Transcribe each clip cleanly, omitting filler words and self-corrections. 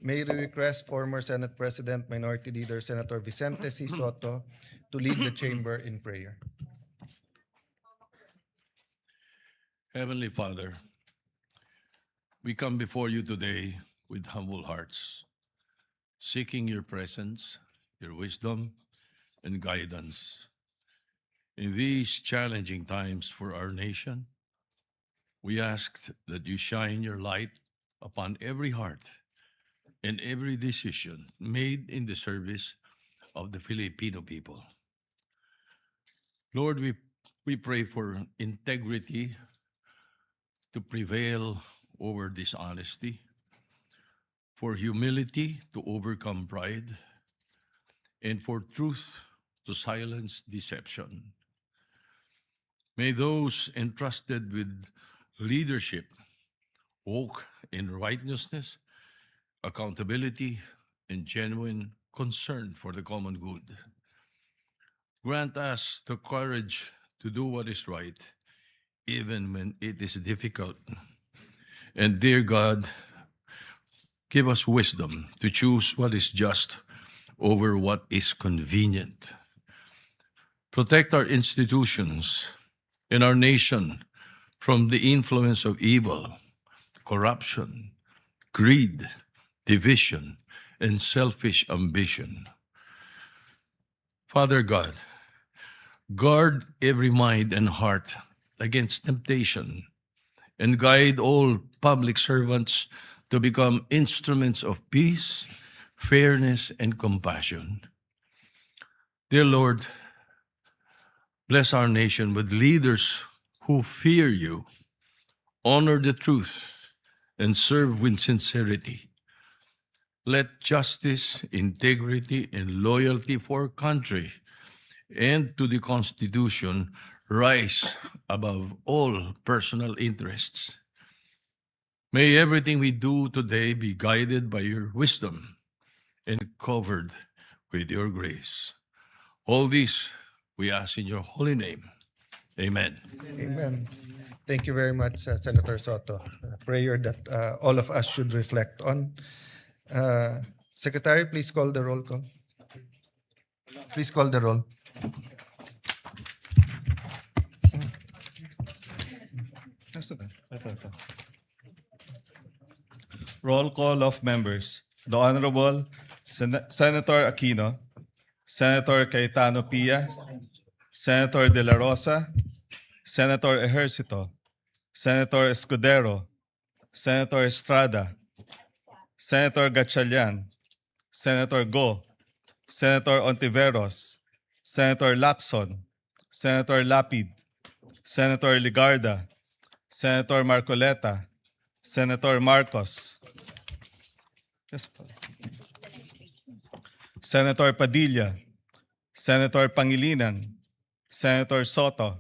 may we request former Senate President Minority Leader Senator Vicente C. Soto to lead the chamber in prayer. Heavenly Father, we come before you today with humble hearts, seeking your presence, your wisdom, and guidance. In these challenging times for our nation, we ask that you shine your light upon every heart and every decision made in the service of the Filipino people. Lord, we pray for integrity to prevail over dishonesty, for humility to overcome pride, and for truth to silence deception. May those entrusted with leadership walk in righteousness, accountability, and genuine concern for the common good. Grant us the courage to do what is right, even when it is difficult. And dear God, give us wisdom to choose what is just over what is convenient. Protect our institutions and our nation from the influence of evil, corruption, greed, division, and selfish ambition. Father God, guard every mind and heart against temptation and guide all public servants to become instruments of peace, fairness, and compassion. Dear Lord, bless our nation with leaders who fear you, honor the truth, and serve with sincerity. Let justice, integrity, and loyalty for country and to the Constitution rise above all personal interests. May everything we do today be guided by your wisdom and covered with your grace. All this we ask in your holy name. Amen. Amen. Thank you very much, Senator Soto. A prayer that all of us should reflect on. Secretary, please call the roll call. Please call the roll. Roll call of members. The Honorable Senator Aquino, Senator Cayetano Pia, Senator De La Rosa, Senator Ejercito, Senator Escudero, Senator Estrada, Senator Gatchalian, Senator Go, Senator Ontiveros, Senator Lacson, Senator Lapid, Senator Ligarda, Senator Marcoleta, Senator Marcos, Senator Padilla, Senator Pangilinan, Senator Soto,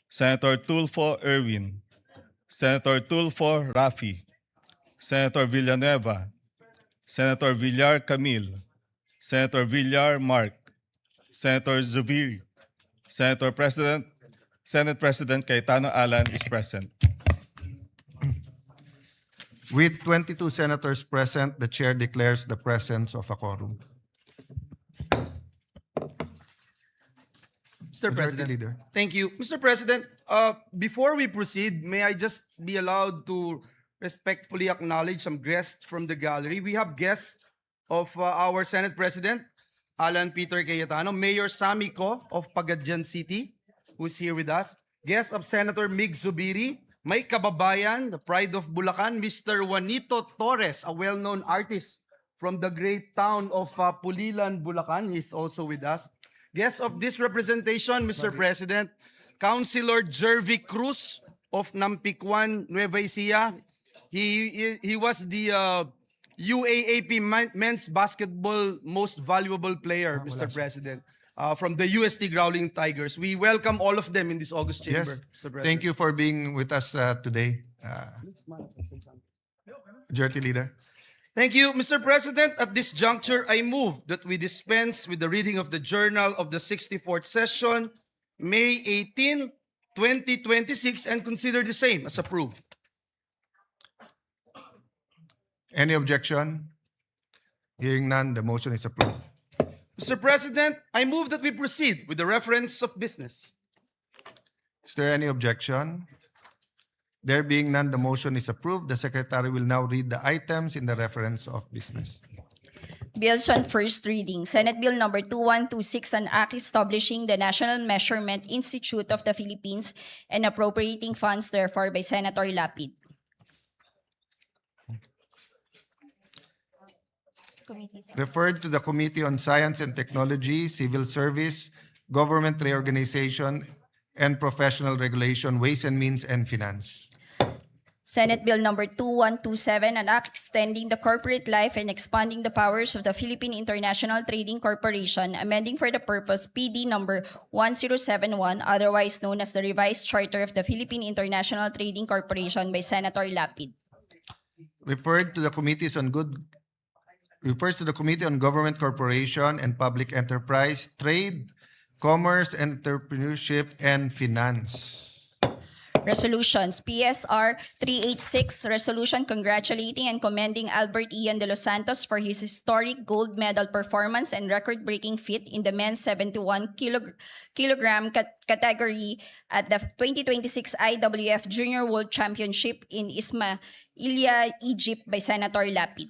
Senator Tulfo Erwin, Senator Tulfo Rafi, Senator Villanueva, Senator Villar Camille, Senator Villar Mark, Senator Zubiri, Senate President Cayetano Alan is present. With 22 senators present, the chair declares the presence of a quorum. Mr. Majority President. Leader. Thank you. Mr. President, before we proceed, may I just be allowed to respectfully acknowledge some guests from the gallery? We have guests of our Senate President, Alan Peter Cayetano, Mayor Sammy Co of Pagadian City, who's here with us, guests of Senator Mig Zubiri, my kababayan, the pride of Bulacan, Mr. Juanito Torres, a well-known artist from the great town of Pulilan, Bulacan. He's also with us. Guests of this representation, Mr. President, Councilor Jervy Cruz of Nampicuan, Nueva Ecija. He was the UAAP men's basketball most valuable player, Mr. President, from the UST Growling Tigers. We welcome all of them in this August chamber, Yes. Mr. President. Thank you for being with us today. Majority Leader. Thank you, Mr. President. At this juncture, I move that we dispense with the reading of the journal of the 64th session, May 18, 2026, and consider the same as approved. Any objection? Hearing none, the motion is approved. Mr. President, I move that we proceed with the reference of business. Is there any objection? There being none, the motion is approved. The Secretary will now read the items in the reference of business. Bills on first reading. Senate Bill number 2126, an act establishing the National Measurement Institute of the Philippines and appropriating funds therefore by Senator Lapid. Referred to the Committee on Science and Technology, Civil Service, Government Reorganization, and Professional Regulation, Ways and Means, and Finance. Senate Bill number 2127, an act extending the corporate life and expanding the powers of the Philippine International Trading Corporation, amending for the purpose PD number 1071, otherwise known as the Revised Charter of the Philippine International Trading Corporation by Senator Lapid. Referred to the Committees on refers to the Committee on Government Corporation and Public Enterprise, Trade, Commerce, Entrepreneurship, and Finance. Resolutions. PSR 386, resolution congratulating and commending Albert Ian de los Santos for his historic gold medal performance and record-breaking feat in the men's 71 kilogram category at the 2026 IWF Junior World Championship in Ismailia, Egypt by Senator Lapid.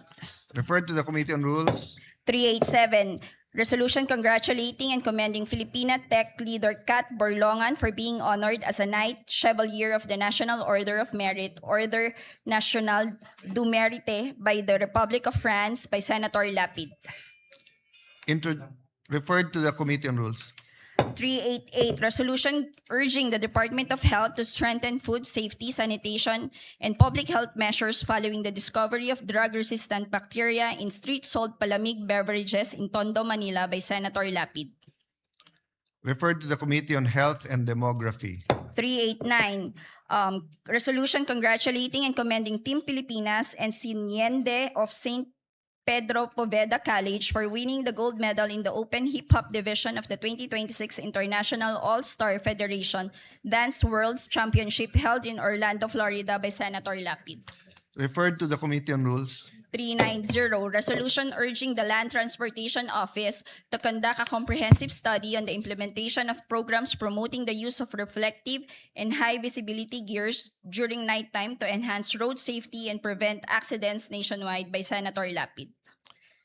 Referred to the Committee on Rules. 387, resolution congratulating and commending Filipina Tech leader Kat Borlongan for being honored as a Knight Chevalier of the National Order of Merit, Order National du Mérite by the Republic of France by Senator Lapid. Referred to the Committee on Rules. 388, resolution urging the Department of Health to strengthen food safety, sanitation, and public health measures following the discovery of drug-resistant bacteria in street-sold palamig beverages in Tondo, Manila by Senator Lapid. Referred to the Committee on Health and Demography. 389, resolution congratulating and commending Team Pilipinas and Siniende of St. Pedro Poveda College for winning the gold medal in the Open Hip Hop Division of the 2026 International All-Star Federation Dance Worlds Championship held in Orlando, Florida by Senator Lapid. Referred to the Committee on Rules. 390, resolution urging the Land Transportation Office to conduct a comprehensive study on the implementation of programs promoting the use of reflective and high visibility gears during nighttime to enhance road safety and prevent accidents nationwide by Senator Lapid.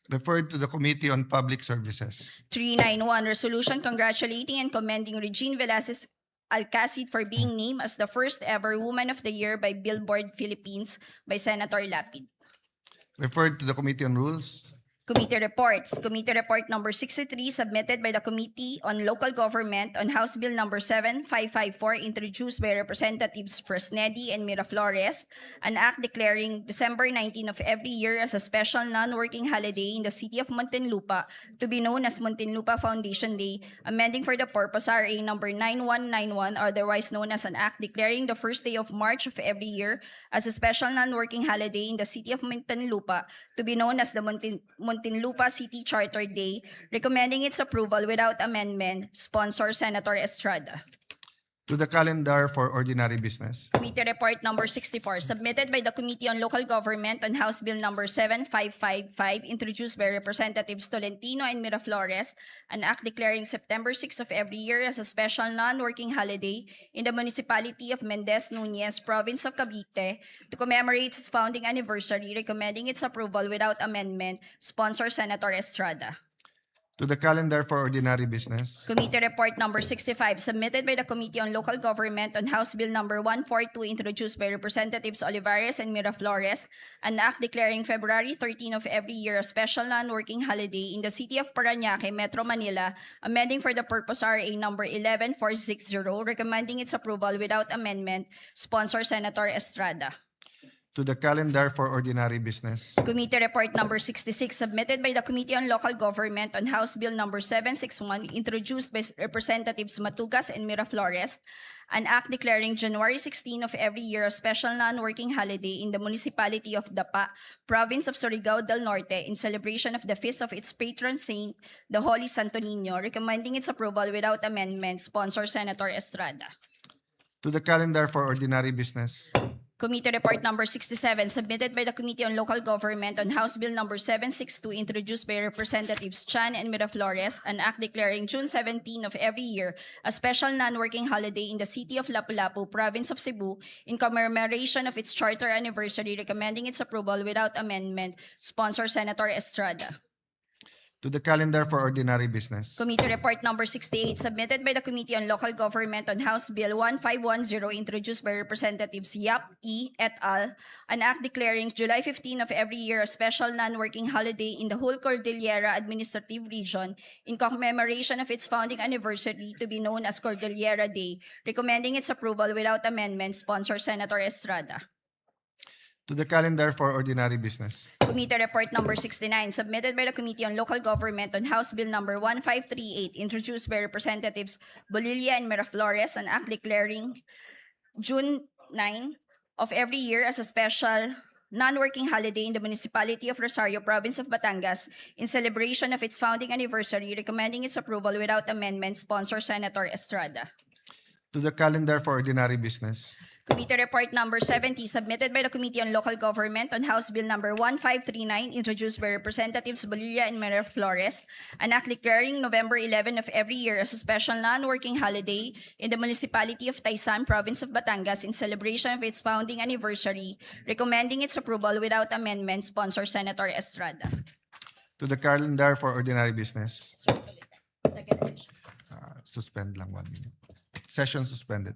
Referred to the Committee on Public Services. 391, resolution congratulating and commending Regine Velasquez Alcacid for being named as the first ever Woman of the Year by Billboard Philippines by Senator Lapid. Referred to the Committee on Rules. Committee reports. Committee report number 63 submitted by the Committee on Local Government on House Bill number 7554 introduced by Representatives Fresnedi and Miraflores, an act declaring December 19 of every year as a special non-working holiday in the city of Muntinlupa to be known as Muntinlupa Foundation Day, amending for the purpose RA number 9191, otherwise known as an act declaring the first day of March of every year as a special non-working holiday in the city of Muntinlupa to be known as the Muntinlupa City Charter Day, recommending its approval without amendment. Sponsor Senator Estrada. To the calendar for ordinary business. Committee report number 64 submitted by the Committee on Local Government on House Bill number 7555 introduced by Representatives Tolentino and Miraflores, an act declaring September 6 of every year as a special non-working holiday in the municipality of Mendez Nunez, province of Cavite, to commemorate its founding anniversary, recommending its approval without amendment. Sponsor Senator Estrada. To the calendar for ordinary business. Committee report number 65 submitted by the Committee on Local Government on House Bill number 142 introduced by Representatives Olivares and Miraflores, an act declaring February 13 of every year a special non-working holiday in the city of Parañaque, Metro Manila, amending for the purpose RA number 11460, recommending its approval without amendment. Sponsor Senator Estrada. To the calendar for ordinary business. Committee report number 66 submitted by the Committee on Local Government on House Bill number 761 introduced by Representatives Matugas and Miraflores, an act declaring January 16 of every year a special non-working holiday in the municipality of Dapa, province of Surigao del Norte, in celebration of the feast of its patron saint, the Holy Santo Niño, recommending its approval without amendment. Sponsor Senator Estrada. To the calendar for ordinary business. Committee Report Number 67, submitted by the Committee on Local Government on House Bill Number 762, introduced by Representatives Chan and Miraflores, an act declaring June 17 of every year a special non-working holiday in the city of Lapu-Lapu, province of Cebu, in commemoration of its charter anniversary, recommending its approval without amendment. Sponsor Senator Estrada. To the calendar for ordinary business. Committee Report Number 68, submitted by the Committee on Local Government on House Bill 1510, introduced by Representatives Yap E. et al., an act declaring July 15 of every year a special non-working holiday in the whole Cordillera Administrative Region in commemoration of its founding anniversary, to be known as Cordillera Day, recommending its approval without amendment. Sponsor Senator Estrada. To the calendar for ordinary business. Committee Report Number 69, submitted by the Committee on Local Government on House Bill Number 1538, introduced by Representatives Bolilla and Miraflores, an act declaring June 9 of every year as a special non-working holiday in the municipality of Rosario, province of Batangas, in celebration of its founding anniversary, recommending its approval without amendment. Sponsor Senator Estrada. To the calendar for ordinary business. Committee Report Number 70, submitted by the Committee on Local Government on House Bill Number 1539, introduced by Representatives Bolilla and Miraflores, an act declaring November 11 of every year as a special non-working holiday in the municipality of Taysan, province of Batangas, in celebration of its founding anniversary, recommending its approval without amendment. Sponsor Senator Estrada. To the calendar for ordinary business. Second. Suspend lang 1 minute. Session suspended.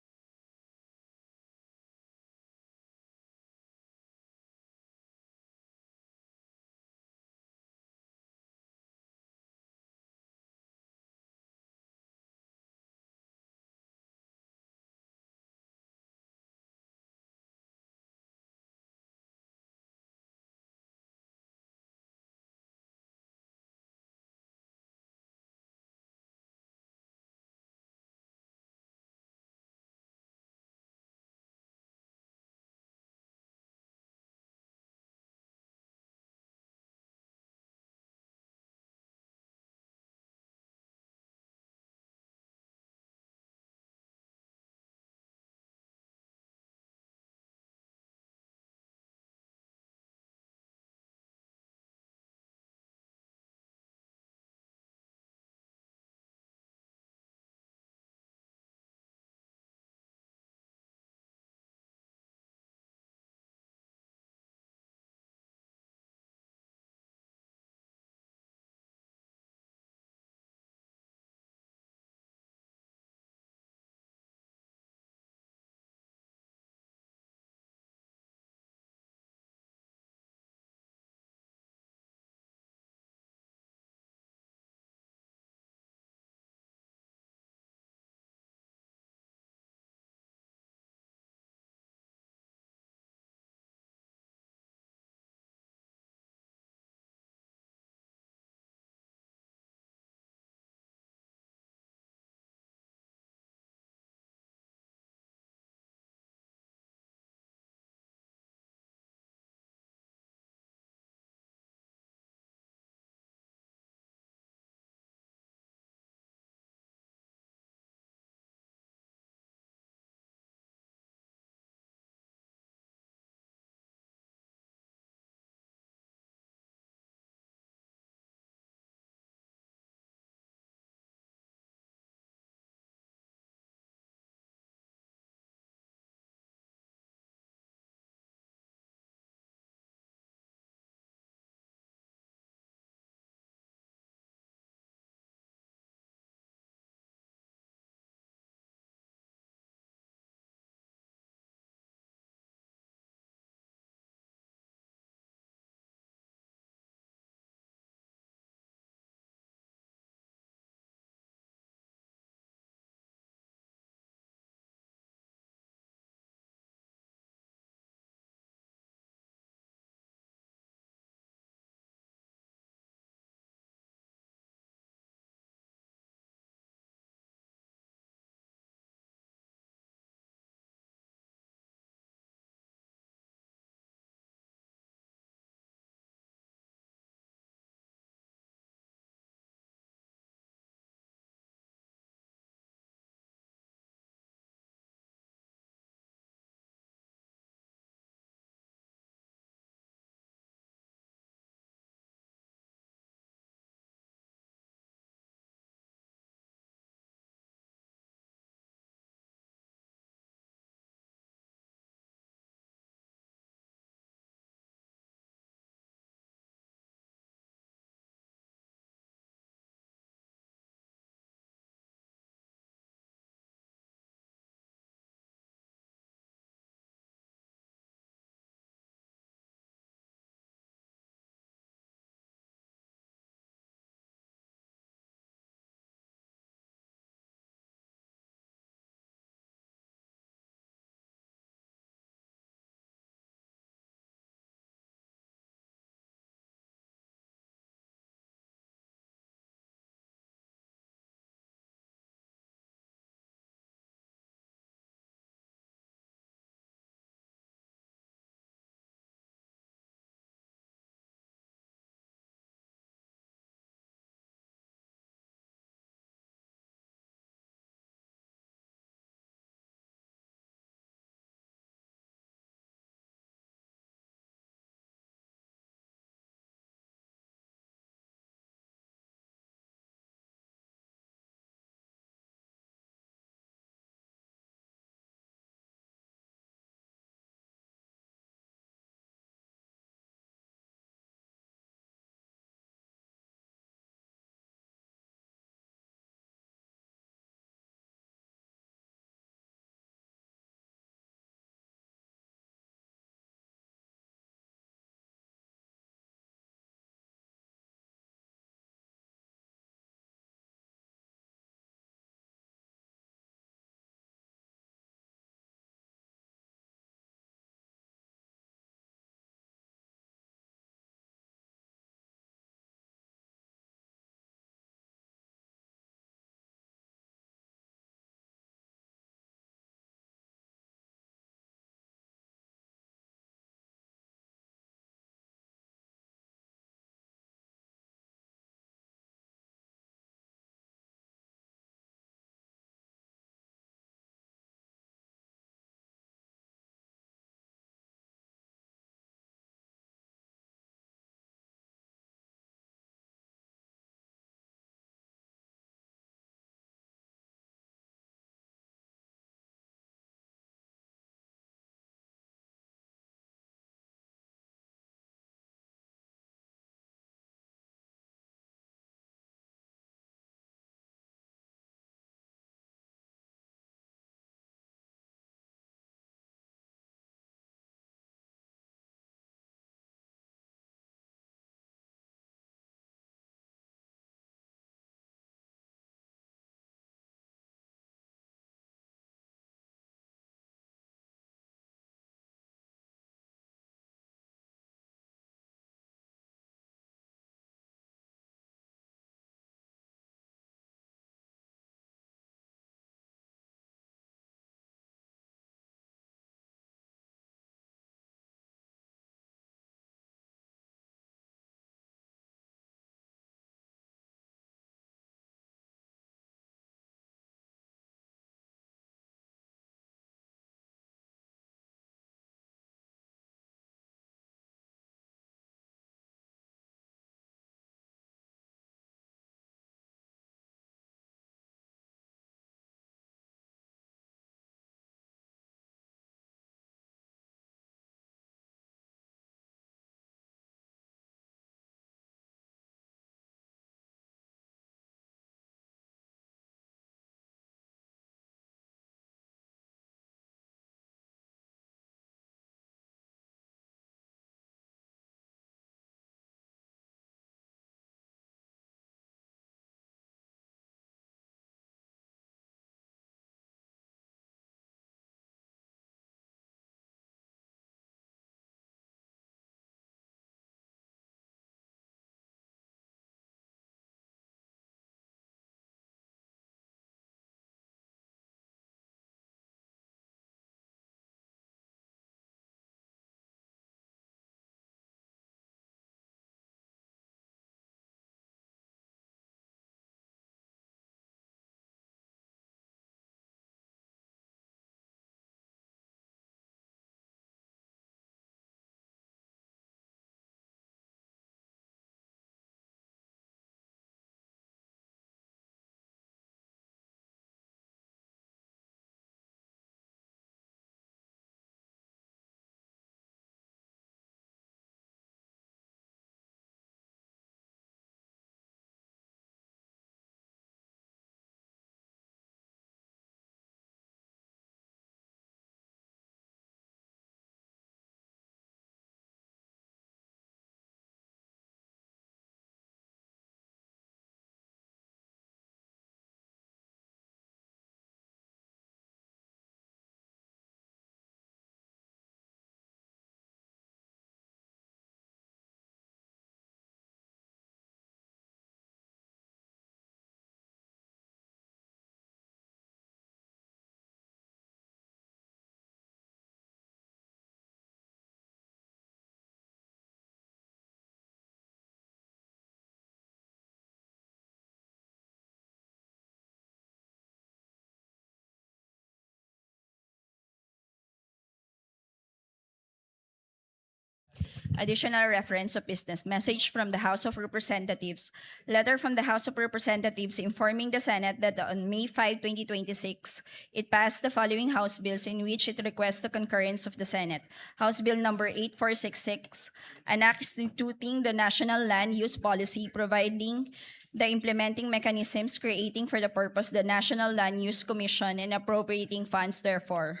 Additional reference of business. Message from the House of Representatives. Letter from the House of Representatives informing the Senate that on May 5, 2026, it passed the following House bills in which it requests the concurrence of the Senate. House Bill number 8466, an act instituting the National Land Use Policy, providing the implementing mechanisms, creating for the purpose the National Land Use Commission, and appropriating funds therefore.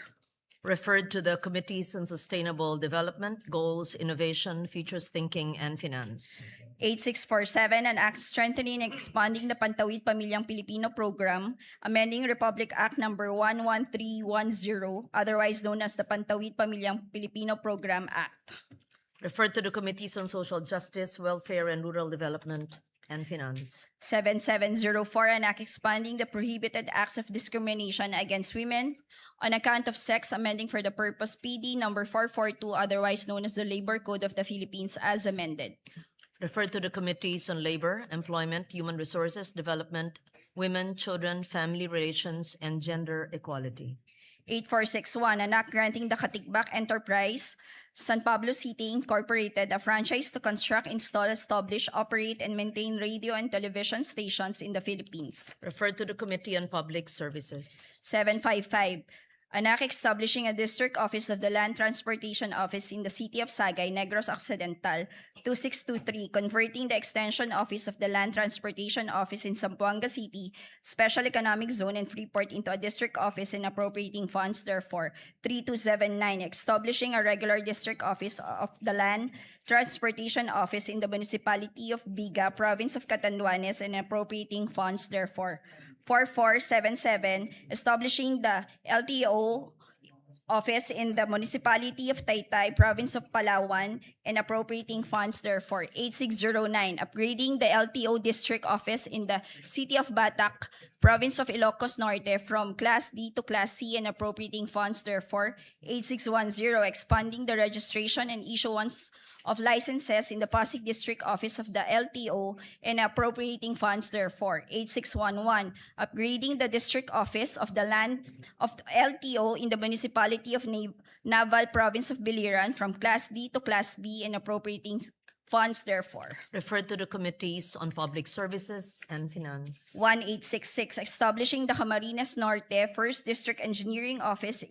Referred to the Committees on Sustainable Development, Goals, Innovation, Futures Thinking, and Finance. 8647, an act strengthening and expanding the Pantawid Pamilyang Pilipino Program, amending Republic Act number 11310, otherwise known as the Pantawid Pamilyang Pilipino Program Act. Referred to the Committees on Social Justice, Welfare, and Rural Development, and Finance. 7704, an act expanding the prohibited acts of discrimination against women on account of sex, amending for the purpose PD number 442, otherwise known as the Labor Code of the Philippines as amended. Referred to the Committees on Labor, Employment, Human Resources, Development, Women, Children, Family Relations, and Gender Equality. 8461, an act granting the Katikbak Enterprise, San Pablo City Incorporated, a franchise to construct, install, establish, operate, and maintain radio and television stations in the Philippines. Referred to the Committee on Public Services. 755, an act establishing a district office of the Land Transportation Office in the city of Sagay, Negros Occidental. 2623, converting the Extension Office of the Land Transportation Office in Zamboanga City, Special Economic Zone, and Freeport into a district office and appropriating funds therefore. 3279, establishing a regular district office of the Land Transportation Office in the municipality of Viga, province of Catanduanes, and appropriating funds therefore. 4477, establishing the LTO office in the municipality of Taytay, province of Palawan, and appropriating funds therefore. 8609, upgrading the LTO district office in the city of Batac, province of Ilocos Norte from Class D to Class C and appropriating funds therefore. 8610, expanding the registration and issuance of licenses in the Pasig District Office of the LTO and appropriating funds therefore. 8611, upgrading the District Office of the Land of the LTO in the municipality of Naval, province of Biliran from Class D to Class B and appropriating funds therefore. Referred to the Committees on Public Services and Finance. 1866, establishing the Camarines Norte 1st District Engineering Office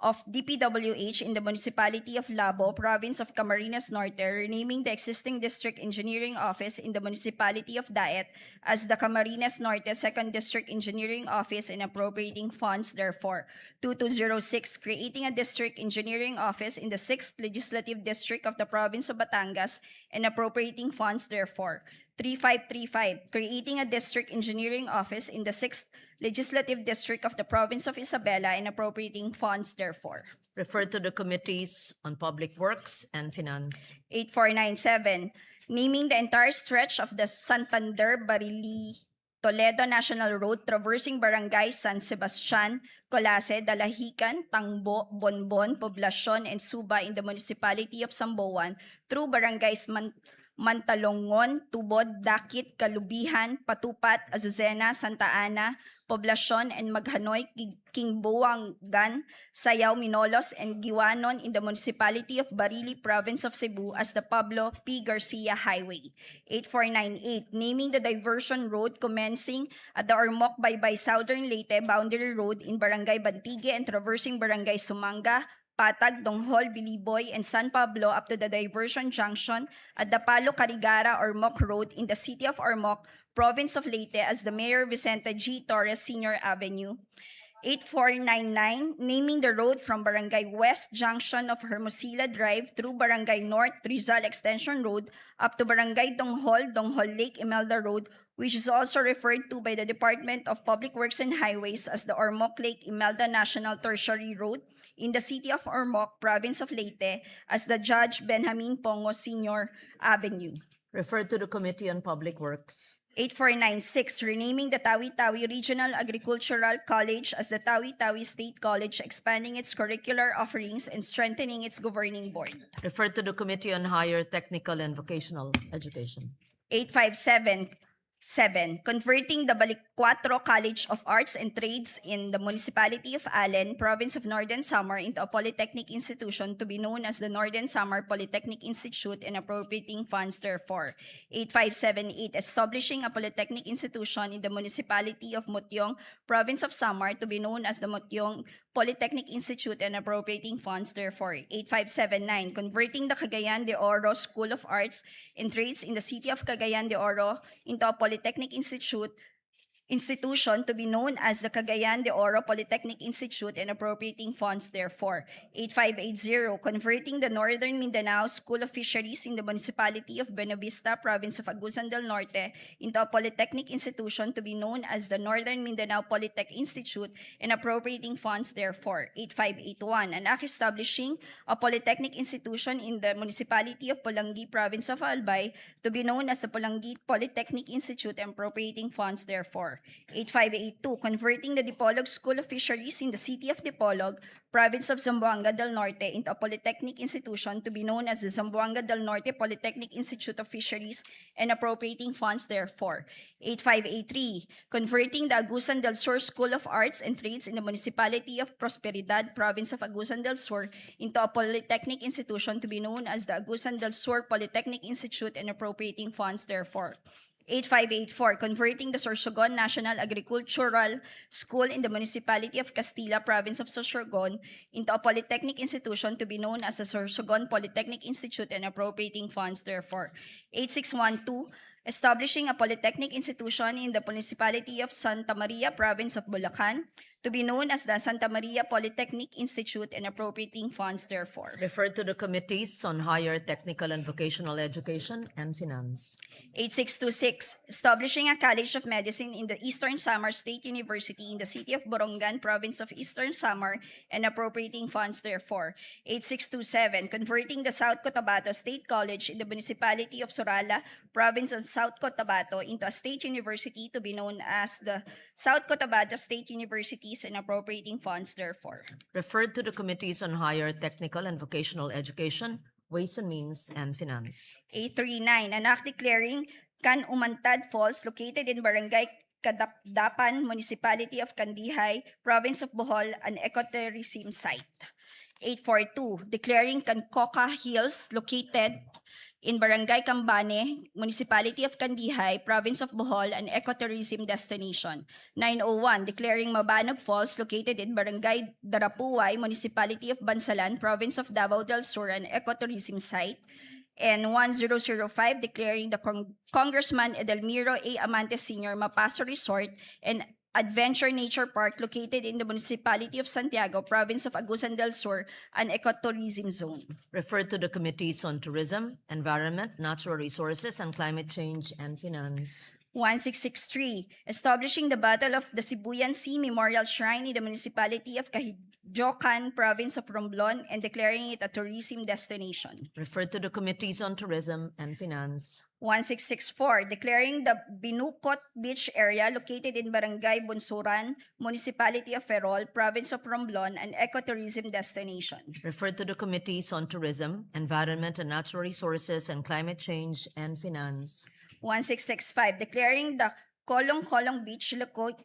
of DPWH in the municipality of Labo, province of Camarines Norte, renaming the existing district engineering office in the municipality of Daet as the Camarines Norte 2nd District Engineering Office and appropriating funds therefore. 2206, creating a district engineering office in the 6th Legislative District of the province of Batangas and appropriating funds therefore. 3535, creating a district engineering office in the 6th Legislative District of the province of Isabela and appropriating funds therefore. Referred to the Committees on Public Works and Finance. 8497, naming the entire stretch of the Santander Barili Toledo National Road traversing barangays San Sebastian, Colase, Dalahican, Tangbo, Bonbon, Poblacion, and Suba in the municipality of Samboan through barangays Mantalongon, Tubod, Dakit, Kalubihan, Patupat, Azucena, Santa Ana, Poblacion, and Maghanoy, Kingbuangan, Sayao, Minolos, and Giwanon in the municipality of Barili, province of Cebu as the Pablo P. Garcia Highway. 8498, naming the diversion road commencing at the Ormoc Baybay Southern Leyte Boundary Road in Barangay Bantigue and traversing Barangay Sumanga, Patag, Donghol, Biliboy, and San Pablo up to the diversion junction at the Palo Carigara Ormoc Road in the city of Ormoc, province of Leyte as the Mayor Vicente G. Torres Sr. Avenue. 8499, naming the road from Barangay West Junction of Hermosilla Drive through Barangay North Rizal Extension Road up to Barangay Donghol, Donghol Lake Imelda Road, which is also referred to by the Department of Public Works and Highways as the Ormoc Lake Imelda National Tertiary Road in the city of Ormoc, province of Leyte as the Judge Benjamin Pongo Sr. Avenue. Referred to the Committee on Public Works. 8496, renaming the Tawi-Tawi Regional Agricultural College as the Tawi-Tawi State College, expanding its curricular offerings and strengthening its governing board. Referred to the Committee on Higher Technical and Vocational Education. 857, 7. Converting the Balikcuatro College of Arts and Trades in the Municipality of Allen, Province of Northern Samar into a polytechnic institution to be known as the Northern Samar Polytechnic Institute and appropriating funds therefore. 8578. Establishing a polytechnic institution in the Municipality of Mutyong, Province of Samar to be known as the Mutyong Polytechnic Institute and appropriating funds therefore. 8579. Converting the Cagayan de Oro School of Arts and Trades in the City of Cagayan de Oro into a polytechnic institution to be known as the Cagayan de Oro Polytechnic Institute and appropriating funds therefore. 8580. Converting the Northern Mindanao School of Fisheries in the Municipality of Buenavista, Province of Agusan del Norte into a polytechnic institution to be known as the Northern Mindanao Polytech Institute and appropriating funds therefore. 8581. An act establishing a polytechnic institution in the Municipality of Pulangi, Province of Albay to be known as the Pulangi Polytechnic Institute and appropriating funds therefore. 8582. Converting the Dipolog School of Fisheries in the City of Dipolog, Province of Zamboanga del Norte into a polytechnic institution to be known as the Zamboanga del Norte Polytechnic Institute of Fisheries and appropriating funds therefore. 8583. Converting the Agusan del Sur School of Arts and Trades in the Municipality of Prosperidad, Province of Agusan del Sur into a polytechnic institution to be known as the Agusan del Sur Polytechnic Institute and appropriating funds therefore. 8584. Converting the Sorsogon National Agricultural School in the Municipality of Castilla, Province of Sorsogon into a polytechnic institution to be known as the Sorsogon Polytechnic Institute and appropriating funds therefore. 8612. Establishing a polytechnic institution in the Municipality of Santa Maria, Province of Bulacan to be known as the Santa Maria Polytechnic Institute and appropriating funds therefore. Referred to the Committees on Higher Technical and Vocational Education and Finance. 8626. Establishing a College of Medicine in the Eastern Samar State University in the City of Borongan, Province of Eastern Samar and appropriating funds therefore. 8627. Converting the South Cotabato State College in the Municipality of Sorala, Province of South Cotabato into a state university to be known as the South Cotabato State Universities and appropriating funds therefore. Referred to the Committees on Higher Technical and Vocational Education, Ways and Means, and Finance. 839. An act declaring Can Umantad Falls located in Barangay Kadapdapan, Municipality of Kandihay, Province of Bohol, an ecotourism site. 842. Declaring Kankoka Hills located in Barangay Cambane, Municipality of Kandihay, Province of Bohol, an ecotourism destination. 901. Declaring Mabanog Falls located in Barangay Darapuay, Municipality of Bansalan, Province of Davao del Sur, an ecotourism site. And 1005. Declaring the Congressman Edelmiro A. Amante Sr. Mapaso Resort and Adventure Nature Park located in the Municipality of Santiago, Province of Agusan del Sur, an ecotourism zone. Referred to the Committees on Tourism, Environment, Natural Resources, and Climate Change and Finance. 1663. Establishing the Battle of the Sibuyan Sea Memorial Shrine in the Municipality of Kahidjokan, Province of Romblon, and declaring it a tourism destination. Referred to the Committees on Tourism and Finance. 1664. Declaring the Binukot Beach area located in Barangay Bunsuran, Municipality of Ferrol, Province of Romblon, an ecotourism destination. Referred to the Committees on Tourism, Environment and Natural Resources, and Climate Change and Finance. 1665. Declaring the Kolong Beach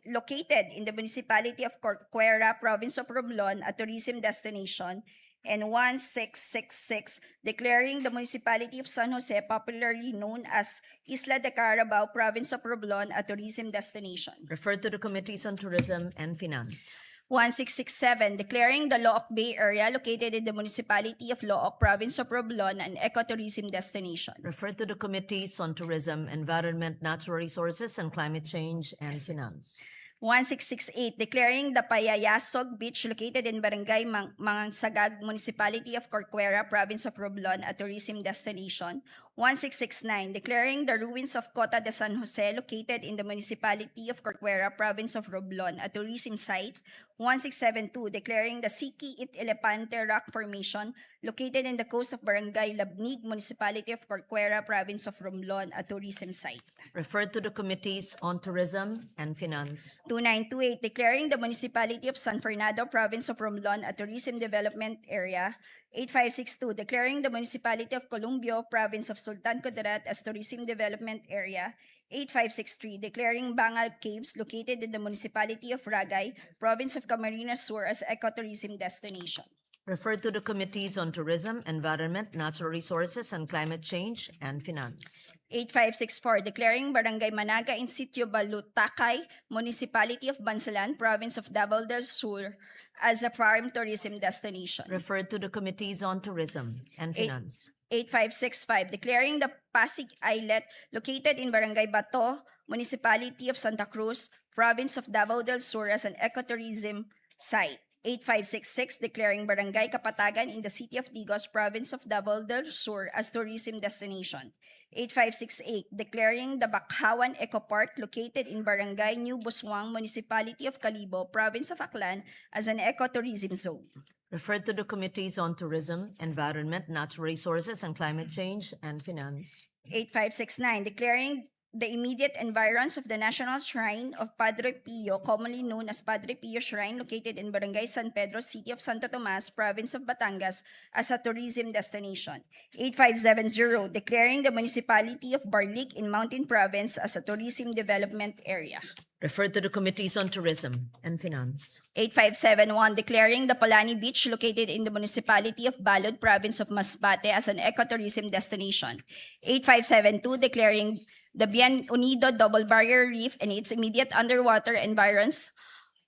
located in the Municipality of Corcuera, Province of Romblon, a tourism destination. And 1666. Declaring the Municipality of San Jose, popularly known as Isla de Carabao, Province of Romblon, a tourism destination. Referred to the Committees on Tourism and Finance. 1667. Declaring the Looc Bay area located in the Municipality of Looc, Province of Romblon, an ecotourism destination. Referred to the Committees on Tourism, Environment, Natural Resources, and Climate Change and Finance. 1668. Declaring the Payayasog Beach located in Barangay Mangansagag, Municipality of Corcuera, Province of Romblon, a tourism destination. 1669. Declaring the ruins of Cota de San Jose located in the Municipality of Corcuera, Province of Romblon, a tourism site. 1672. Declaring the Siki It Elepante Rock Formation located in the coast of Barangay Labnig, Municipality of Corcuera, Province of Romblon, a tourism site. Referred to the Committees on Tourism and Finance. 2928. Declaring the Municipality of San Fernando, Province of Romblon, a tourism development area. 8562, declaring the municipality of Columbio, province of Sultan Kudarat as tourism development area. 8563, declaring Bangal Caves located in the municipality of Ragay, province of Camarines Sur as ecotourism destination. Referred to the Committees on Tourism, Environment, Natural Resources, and Climate Change, and Finance. 8564, declaring Barangay Managa in Sitio Balutakay, Municipality of Bansalan, Province of Davao del Sur, as a prime tourism destination. Referred to the Committees on Tourism and Eight- Finance. 8565, declaring the Pasig Islet located in Barangay Bato, Municipality of Santa Cruz, Province of Davao del Sur as an ecotourism site. 8566, declaring Barangay Kapatagan in the City of Digos, Province of Davao del Sur as tourism destination. 8568, declaring the Bakhawan Eco Park located in Barangay New Buswang, Municipality of Calibo, Province of Aklan as an ecotourism zone. Referred to the Committees on Tourism, Environment, Natural Resources, and Climate Change, and Finance. 8569, declaring the immediate environs of the National Shrine of Padre Pio, commonly known as Padre Pio Shrine, located in Barangay San Pedro, City of Santo Tomas, Province of Batangas, as a tourism destination. 8570, declaring the municipality of Barlic in Mountain Province as a tourism development area. Referred to the Committees on Tourism and Finance. 8571, declaring the Palani Beach located in the municipality of Balod, province of Masbate as an ecotourism destination. 8572, declaring the Bien Unido Double Barrier Reef and its immediate underwater environs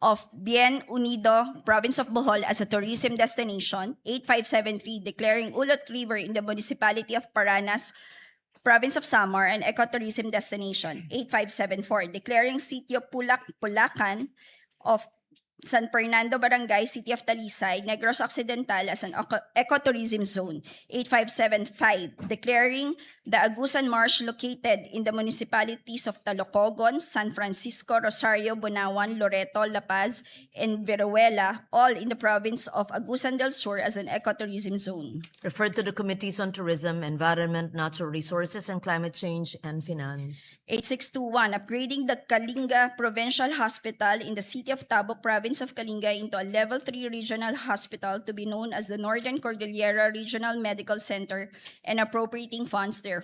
of Bien Unido, province of Bohol as a tourism destination. 8573, declaring Ulot River in the municipality of Paranas, province of Samar, an ecotourism destination. 8574, declaring Sitio Pulacan of San Fernando Barangay, City of Talisay, Negros Occidental as an ecotourism zone. 8575, declaring the Agusan Marsh located in the municipalities of Talocogon, San Francisco, Rosario, Bunawan, Loreto, La Paz, and Viruela, all in the province of Agusan del Sur as an ecotourism zone. Referred to the Committees on Tourism, Environment, Natural Resources, and Climate Change, and Finance. 8621, upgrading the Kalinga Provincial Hospital in the city of Tabo, province of Kalinga into a Level 3 regional hospital to be known as the Northern Cordillera Regional Medical Center and appropriating funds therefore.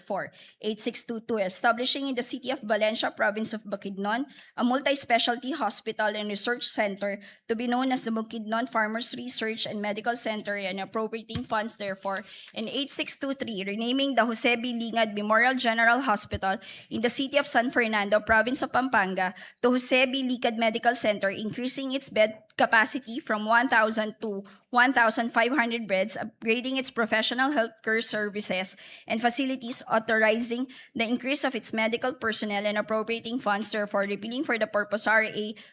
8622, establishing in the city of Valencia, province of Bukidnon, a multi-specialty hospital and research center to be known as the Bukidnon Farmers Research and Medical Center and appropriating funds therefore. And 8623, renaming the Jose B. Lingad Memorial General Hospital in the city of San Fernando, province of Pampanga, to Jose B. Lingad Medical Center, increasing its bed capacity from 1,000 to 1,500 beds, upgrading its professional healthcare services and facilities, authorizing the increase of its medical personnel and appropriating funds, therefore repealing for the purpose RA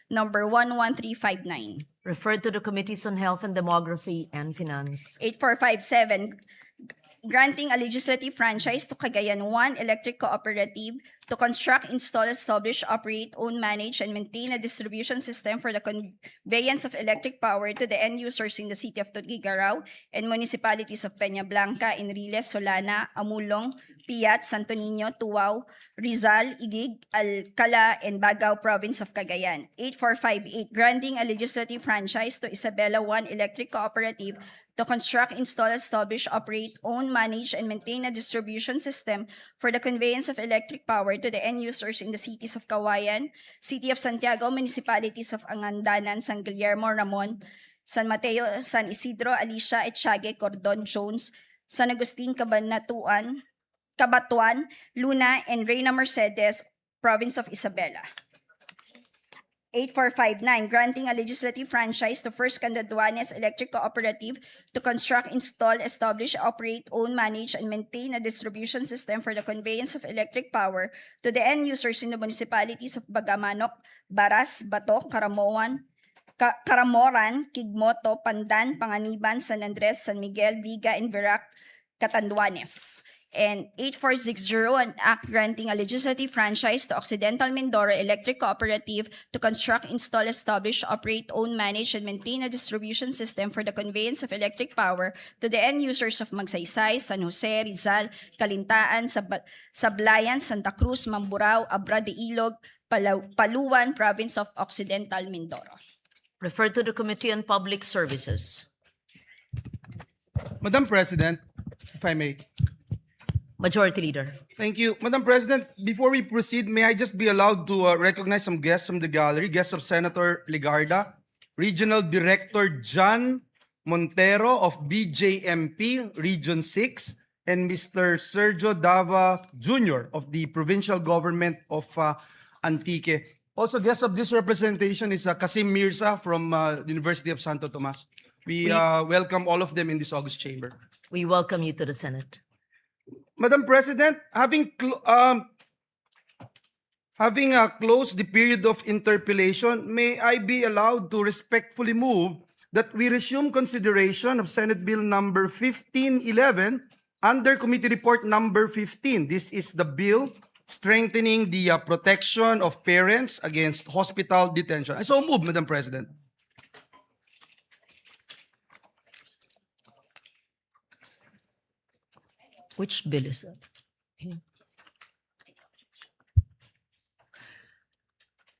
number 11359. Referred to the Committees on Health and Demography and Finance. 8457, granting a legislative franchise to Cagayan 1 Electric Cooperative to construct, install, establish, operate, own, manage, and maintain a distribution system for the conveyance of electric power to the end users in the city of Tuguegarao and municipalities of Peña Blanca, Enriles, Solana, Amulong, Piat, Santo Niño, Tuwao, Rizal, Igig, Alcala, and Bagao, province of Cagayan. 8458, granting a legislative franchise to Isabela 1 Electric Cooperative to construct, install, establish, operate, own, manage, and maintain a distribution system for the conveyance of electric power to the end users in the cities of Kawayan, City of Santiago, municipalities of Angandanan, San Guillermo, Ramon, San Mateo, San Isidro, Alicia, Etiague, Cordon, Jones, San Agustin, Cabatuan, Luna, and Reyna Mercedes, province of Isabela. 8459, granting a legislative franchise to First Candaduanes Electric Cooperative to construct, install, establish, operate, own, manage, and maintain a distribution system for the conveyance of electric power to the end users in the municipalities of Bagamanok, Baras, Bato, Karamoran, Kigmoto, Pandan, Panganiban, San Andres, San Miguel, Viga, and Verac, Catanduanes. And 8460, an act granting a legislative franchise to Occidental Mindoro Electric Cooperative to construct, install, establish, operate, own, manage, and maintain a distribution system for the conveyance of electric power to the end users of Magsaysay, San Jose, Rizal, Calintaan, Sablayan, Santa Cruz, Mamburao, Abra de Ilog, Paluan, province of Occidental Mindoro. Referred to the Committee on Public Services. Madam President, if I may. Majority Leader. Thank you. Madam President, before we proceed, may I just be allowed to recognize some guests from the gallery? Guests of Senator Ligarda, Regional Director John Montero of BJMP Region 6, and Mr. Sergio Dava Jr. of the Provincial Government of Antique. Also, guest of this representation is Kasim Mirza from the University of Santo Tomas. We welcome all of them in this August chamber. We welcome you to the Senate. Madam President, having closed the period of interpellation, may I be allowed to respectfully move that we resume consideration of Senate Bill number 1511 under Committee Report number 15. This is the bill strengthening the protection of parents against hospital detention. I so move, Madam President. Which bill is that?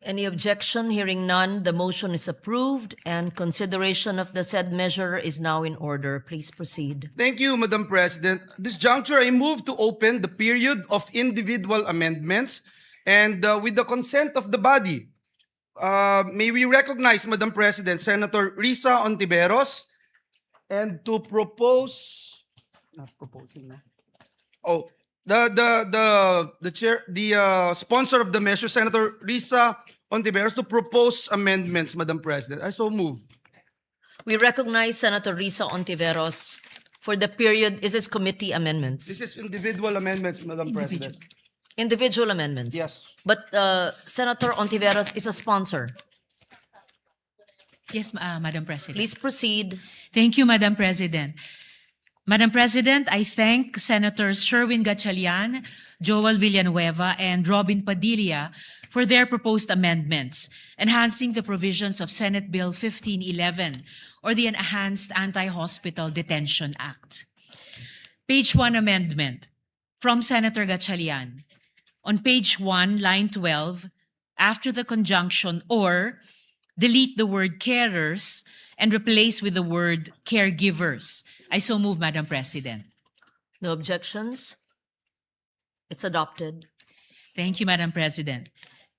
Any objection? Hearing none, the motion is approved and consideration of the said measure is now in order. Please proceed. Thank you, Madam President. This juncture, I move to open the period of individual amendments and with the consent of the body, may we recognize, Madam President, Senator Risa Ontiveros and to propose, not proposing na. Oh, the chair, the sponsor of the measure, Senator Risa Ontiveros, to propose amendments, Madam President. I so move. We recognize Senator Risa Ontiveros for the period. Is this committee amendments? This is individual amendments, Madam President. Individual amendments? Yes. But Senator Ontiveros is a sponsor. Yes, Madam President. Please proceed. Thank you, Madam President. Madam President, I thank Senators Sherwin Gatchalian, Joel Villanueva, and Robin Padilla for their proposed amendments, enhancing the provisions of Senate Bill 1511, or the Enhanced Anti-Hospital Detention Act. Page 1 amendment from Senator Gatchalian. On page 1, line 12, after the conjunction or, delete the word carers and replace with the word caregivers. I so move, Madam President. No objections? It's adopted. Thank you, Madam President.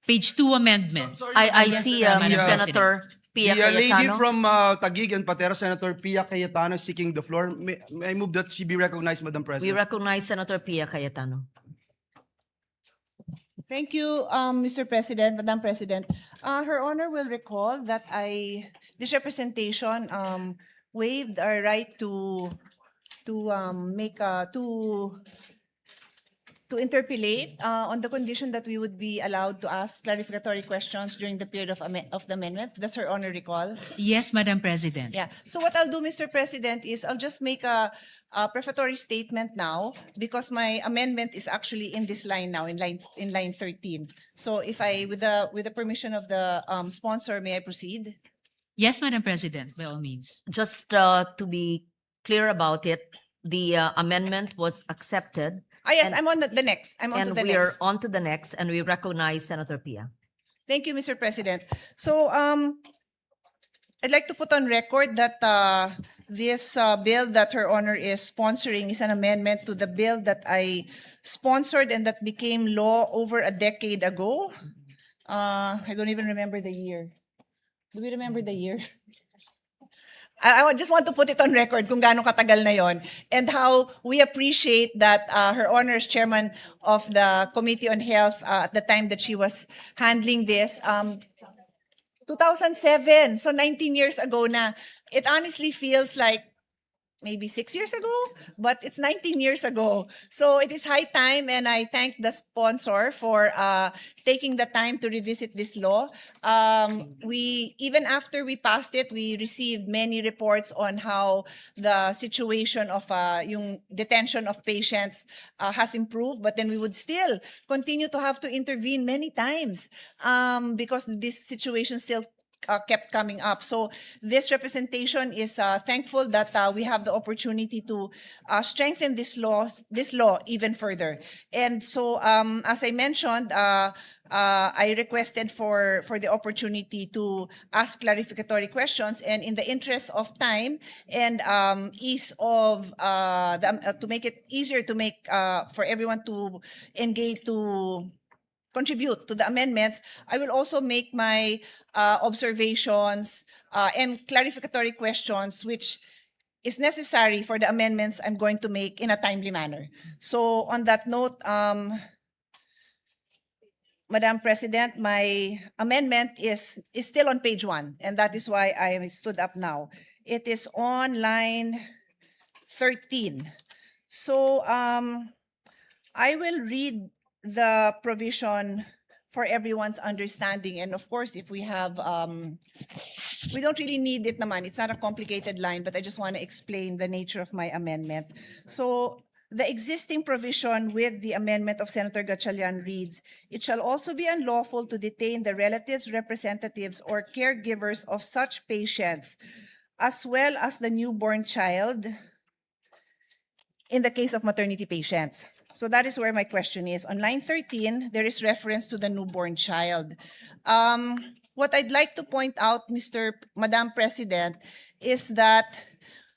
Page 2 amendments. I Yes, see Madam Senator Pia The lady Cayetano. from Taguig and Patera, Senator Pia Cayetano, is seeking the floor. May I move that she be recognized, Madam We President? recognize Senator Pia Cayetano. Thank you, Mr. President, Madam President. Her Honor will recall that this representation waived our right to interpellate on the condition that we would be allowed to ask clarificatory questions during the period of the amendments. Does Her Honor recall? Yes, Madam President. Yeah. So what I'll do, Mr. President, is I'll just make a prefatory statement now because my amendment is actually in this line now, in line 13. So if I, with the permission of the sponsor, may I proceed? Yes, Madam President, by all means. Just to be clear about it, the amendment was accepted. Yes, And- I'm on the next. I'm on to And the we are next. on to the next, and we recognize Senator Pia. Thank you, Mr. President. So I'd like to put on record that this bill that Her Honor is sponsoring is an amendment to the bill that I sponsored and that became law over a decade ago. I don't even remember the year. Do we remember the year? I just want to put it on record kung gaano katagal na yon and how we appreciate that Her Honor is chairman of the Committee on Health at the time that she was handling this. 2007, so 19 years ago na. It honestly feels like maybe 6 years ago, but it's 19 years ago. So it is high time, and I thank the sponsor for taking the time to revisit this law. Even after we passed it, we received many reports on how the situation of yung detention of patients has improved, but then we would still continue to have to intervene many times because this situation still kept coming up. So this representation is thankful that we have the opportunity to strengthen this law even further. And so, as I mentioned, I requested for the opportunity to ask clarificatory questions, and in the interest of time and ease of to make it easier to make for everyone to engage to contribute to the amendments, I will also make my observations and clarificatory questions, which is necessary for the amendments I'm going to make in a timely manner. So on that note, Madam President, my amendment is still on page 1, and that is why I stood up now. It is on line 13. So I will read the provision for everyone's understanding. And of course, if we have, we don't really need it naman. It's not a complicated line, but I just want to explain the nature of my amendment. So the existing provision with the amendment of Senator Gatchalian reads, it shall also be unlawful to detain the relatives, representatives, or caregivers of such patients, as well as the newborn child, in the case of maternity patients. So that is where my question is. On line 13, there is reference to the newborn child. What I'd like to point out, Madam President, is that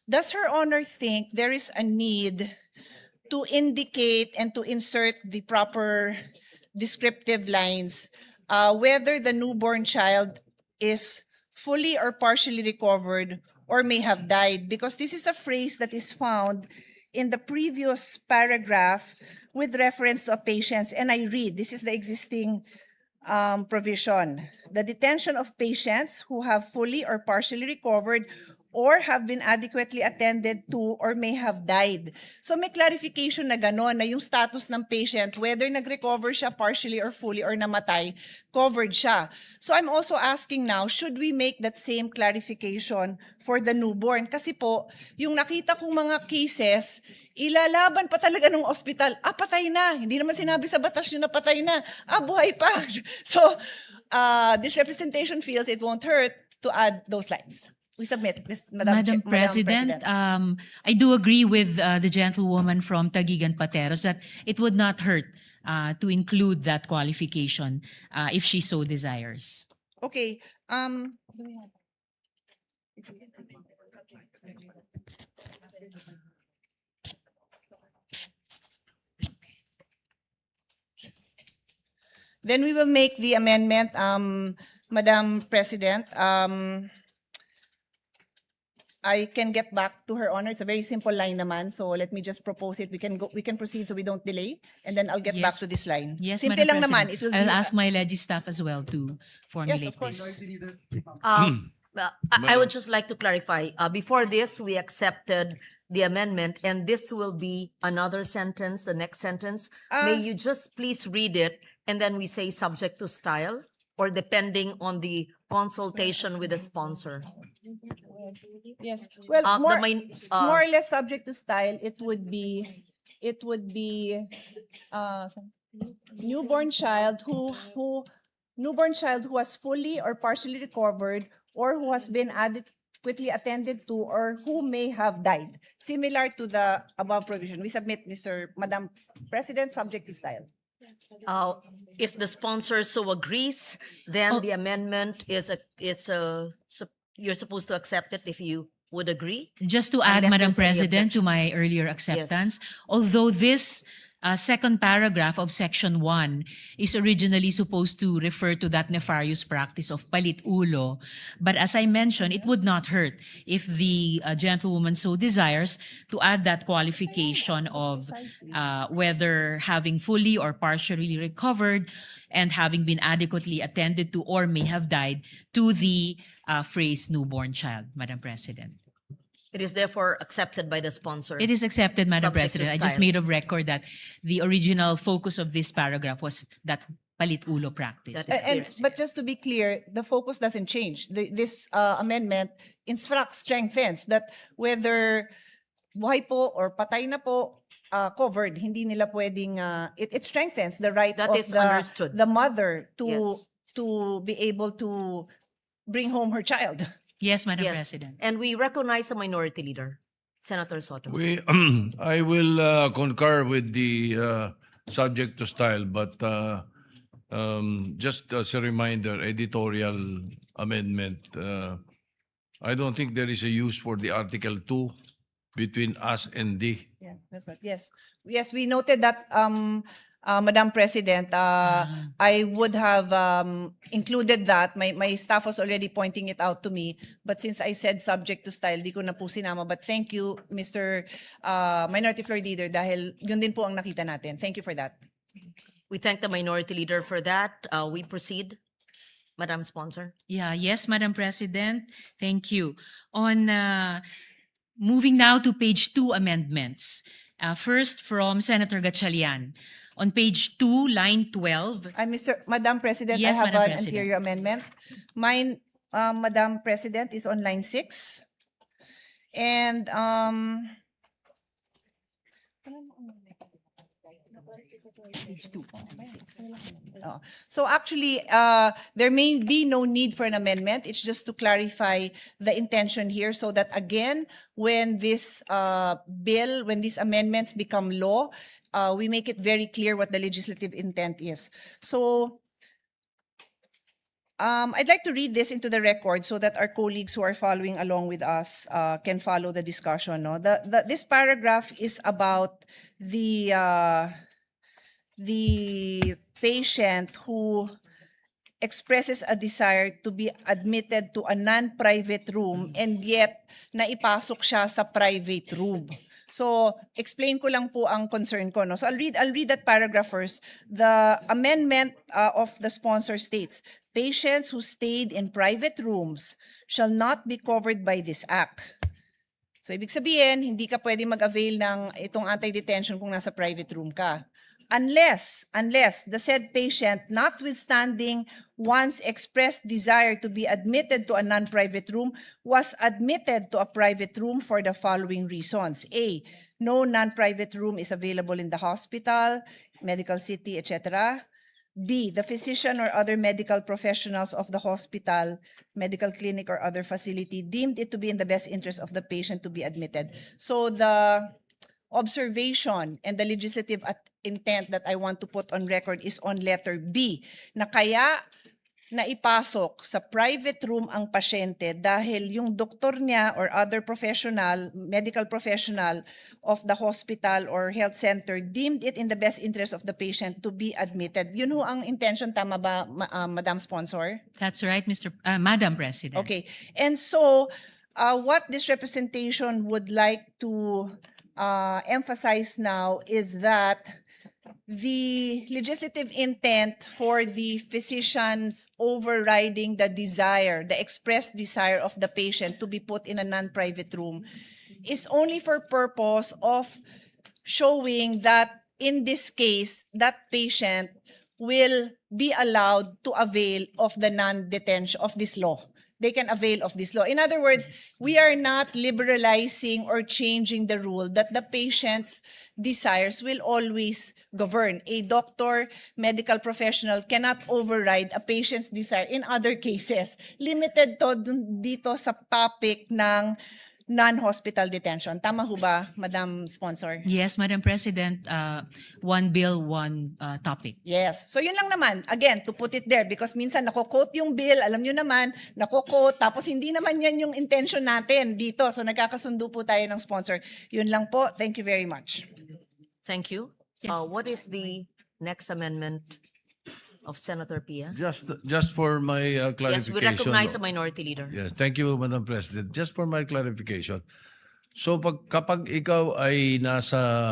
does Her Honor think there is a need to indicate and to insert the proper descriptive lines whether the newborn child is fully or partially recovered or may have died? Because this is a phrase that is found in the previous paragraph with reference to a patient, and I read, this is the existing provision. The detention of patients who have fully or partially recovered or have been adequately attended to or may have died. So may clarification na gano'n, na yung status ng patient, whether nag-recover siya partially or fully or namatay, covered siya. So I'm also asking now, should we make that same clarification for the newborn? Kasi po, yung nakita kong mga cases, ilalaban pa talaga ng ospital, patay na. Hindi naman sinabi sa batas yun na patay na. Buhay pa. So this representation feels it won't hurt to add those lines. We submit, Madam President, I do agree with the gentlewoman from Taguigan Pateros that it would not hurt to include that qualification if she so desires. Okay. Then we will make the amendment, Madam President. I can get back to Her Honor. It's a very simple line naman, so let me just propose it. We can proceed so we don't delay, and then I'll get back to this line. Yes, Simple Madam lang President. naman. It will I'll be ask my legis staff as well to formulate Yes, of course. this. I would just like to clarify. Before this, we accepted the amendment, and this will be another sentence, the next sentence. May you just please read it, and then we say subject to style, or depending on the consultation with the sponsor. Yes. Well, The more, main- more or less subject to style, it would be newborn child who has fully or partially recovered or who has been adequately attended to or who may have died. Similar to the above provision. We submit, Madam President, subject to style. If the sponsor so agrees, then the amendment you're supposed to accept it if you would agree. Just to add, Unless Madam there's any President, to objection. my earlier acceptance, although this second paragraph of Section 1 is originally supposed to refer to that nefarious practice of palit ulo, but as I mentioned, it would not hurt if the gentlewoman so desires to add that qualification of whether having fully or partially recovered and having been adequately attended to or may have died to the phrase newborn child, Madam President. It is therefore accepted by the sponsor. It is accepted, Madam Subject to President. I just style. made of record that the original focus of this paragraph was that palit ulo practice. That is clear. But just to be clear, the focus doesn't change. This amendment instructs, strengthens that whether buhay po or patay na po, covered, hindi nila pwedeng, it strengthens the right That of is understood. the mother to Yes. to be able to bring home her child. Yes, Madam Yes. President. And we recognize the minority leader, Senator Soto. I will concur with the subject to style, but just as a reminder, editorial amendment. I don't think there is a use for the Article 2 between us and D. Yeah, that's what. Yes, yes, we noted that, Madam President. I would have included that. My staff was already pointing it out to me, but since I said subject to style, di ko na po sinama. But thank you, Mr. Minority Floor Leader, dahil yun din po ang nakita natin. Thank you for that. We thank the minority leader for that. We proceed. Madam Sponsor. Yeah, yes, Madam President. Thank you. On moving now to page 2 amendments. First from Senator Gatchalian. On page 2, line 12. Madam President, Yes, I have Madam an President. anterior amendment. Mine, Madam President, is on line 6. And so actually, there may be no need for an amendment. It's just to clarify the intention here so that again, when this when these amendments become law, we make it very clear what the legislative intent is. So I'd like to read this into the record so that our colleagues who are following along with us can follow the discussion. No? This paragraph is about the patient who expresses a desire to be admitted to a non-private room and yet naipasok siya sa private room. So, explain ko lang po ang concern ko. No? So, I'll read that paragraph first. The amendment of the sponsor states, patients who stayed in private rooms shall not be covered by this act. So, ibig sabihin, hindi ka pwede mag-avail ng itong anti-detention kung nasa private room ka. Unless the said patient, notwithstanding one's expressed desire to be admitted to a non-private room, was admitted to a private room for the following reasons. A, no non-private room is available in the hospital, medical city, etc. B, the physician or other medical professionals of the hospital, medical clinic, or other facility deemed it to be in the best interest of the patient to be admitted. So the observation and the legislative intent that I want to put on record is on letter B, na kaya naipasok sa private room ang pasyente dahil yung doktor niya or other professional, medical professional of the hospital or health center deemed it in the best interest of the patient to be admitted. Yun ho ang intention, tama ba, Madam Sponsor? That's right, Madam President. Okay. And so, what this representation would like to emphasize now is that the legislative intent for the physicians overriding the desire, the expressed desire of the patient to be put in a non-private room is only for purpose of showing that in this case, that patient will be allowed to avail of the non-detention of this law. They can avail of this law. In other words, we are not liberalizing or changing the rule that the patient's desires will always govern. A doctor, medical professional cannot override a patient's desire in other cases. Limited to dito sa topic ng non-hospital detention. Tama ho ba, Madam Sponsor? Yes, Madam President. One bill, one topic. Yes. So yun lang naman, again, to put it there, because minsan nako-quote yung bill, alam nyo naman, nako-quote, tapos hindi naman yan yung intention natin dito. So nagkakasundo po tayo ng sponsor. Yun lang po. Thank you very much. Thank you. Yes. What is the next amendment of Senator Pia? Just for my Yes, clarification. we recognize the minority leader. Yes, thank you, Madam President. Just for my clarification. So kapag ikaw ay nasa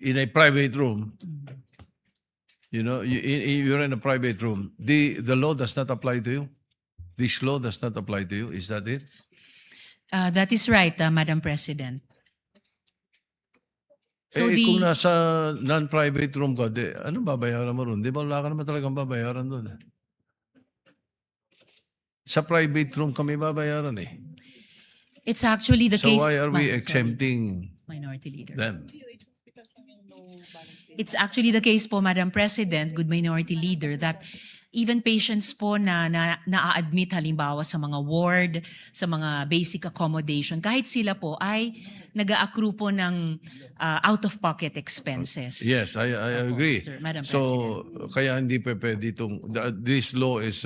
in a private room, you know, you're in a private room, the law does not apply to you? This law does not apply to you? Is that it? That is right, Madam President. So Kung nasa non-private room ka, ano babayaran mo ron? Di ba wala ka naman talagang babayaran doon? Sa private room kami babayaran eh. it's actually the So case. why are we Sorry, exempting Minority Leader. them? It's actually the case po, Madam President, good Minority Leader, that even patients po na-admit halimbawa sa mga ward, sa mga basic accommodation, kahit sila po ay nag-a-accrue po ng out-of-pocket expenses. Yes, I Opo, agree. Madam So, President. kaya hindi pa pwede this law is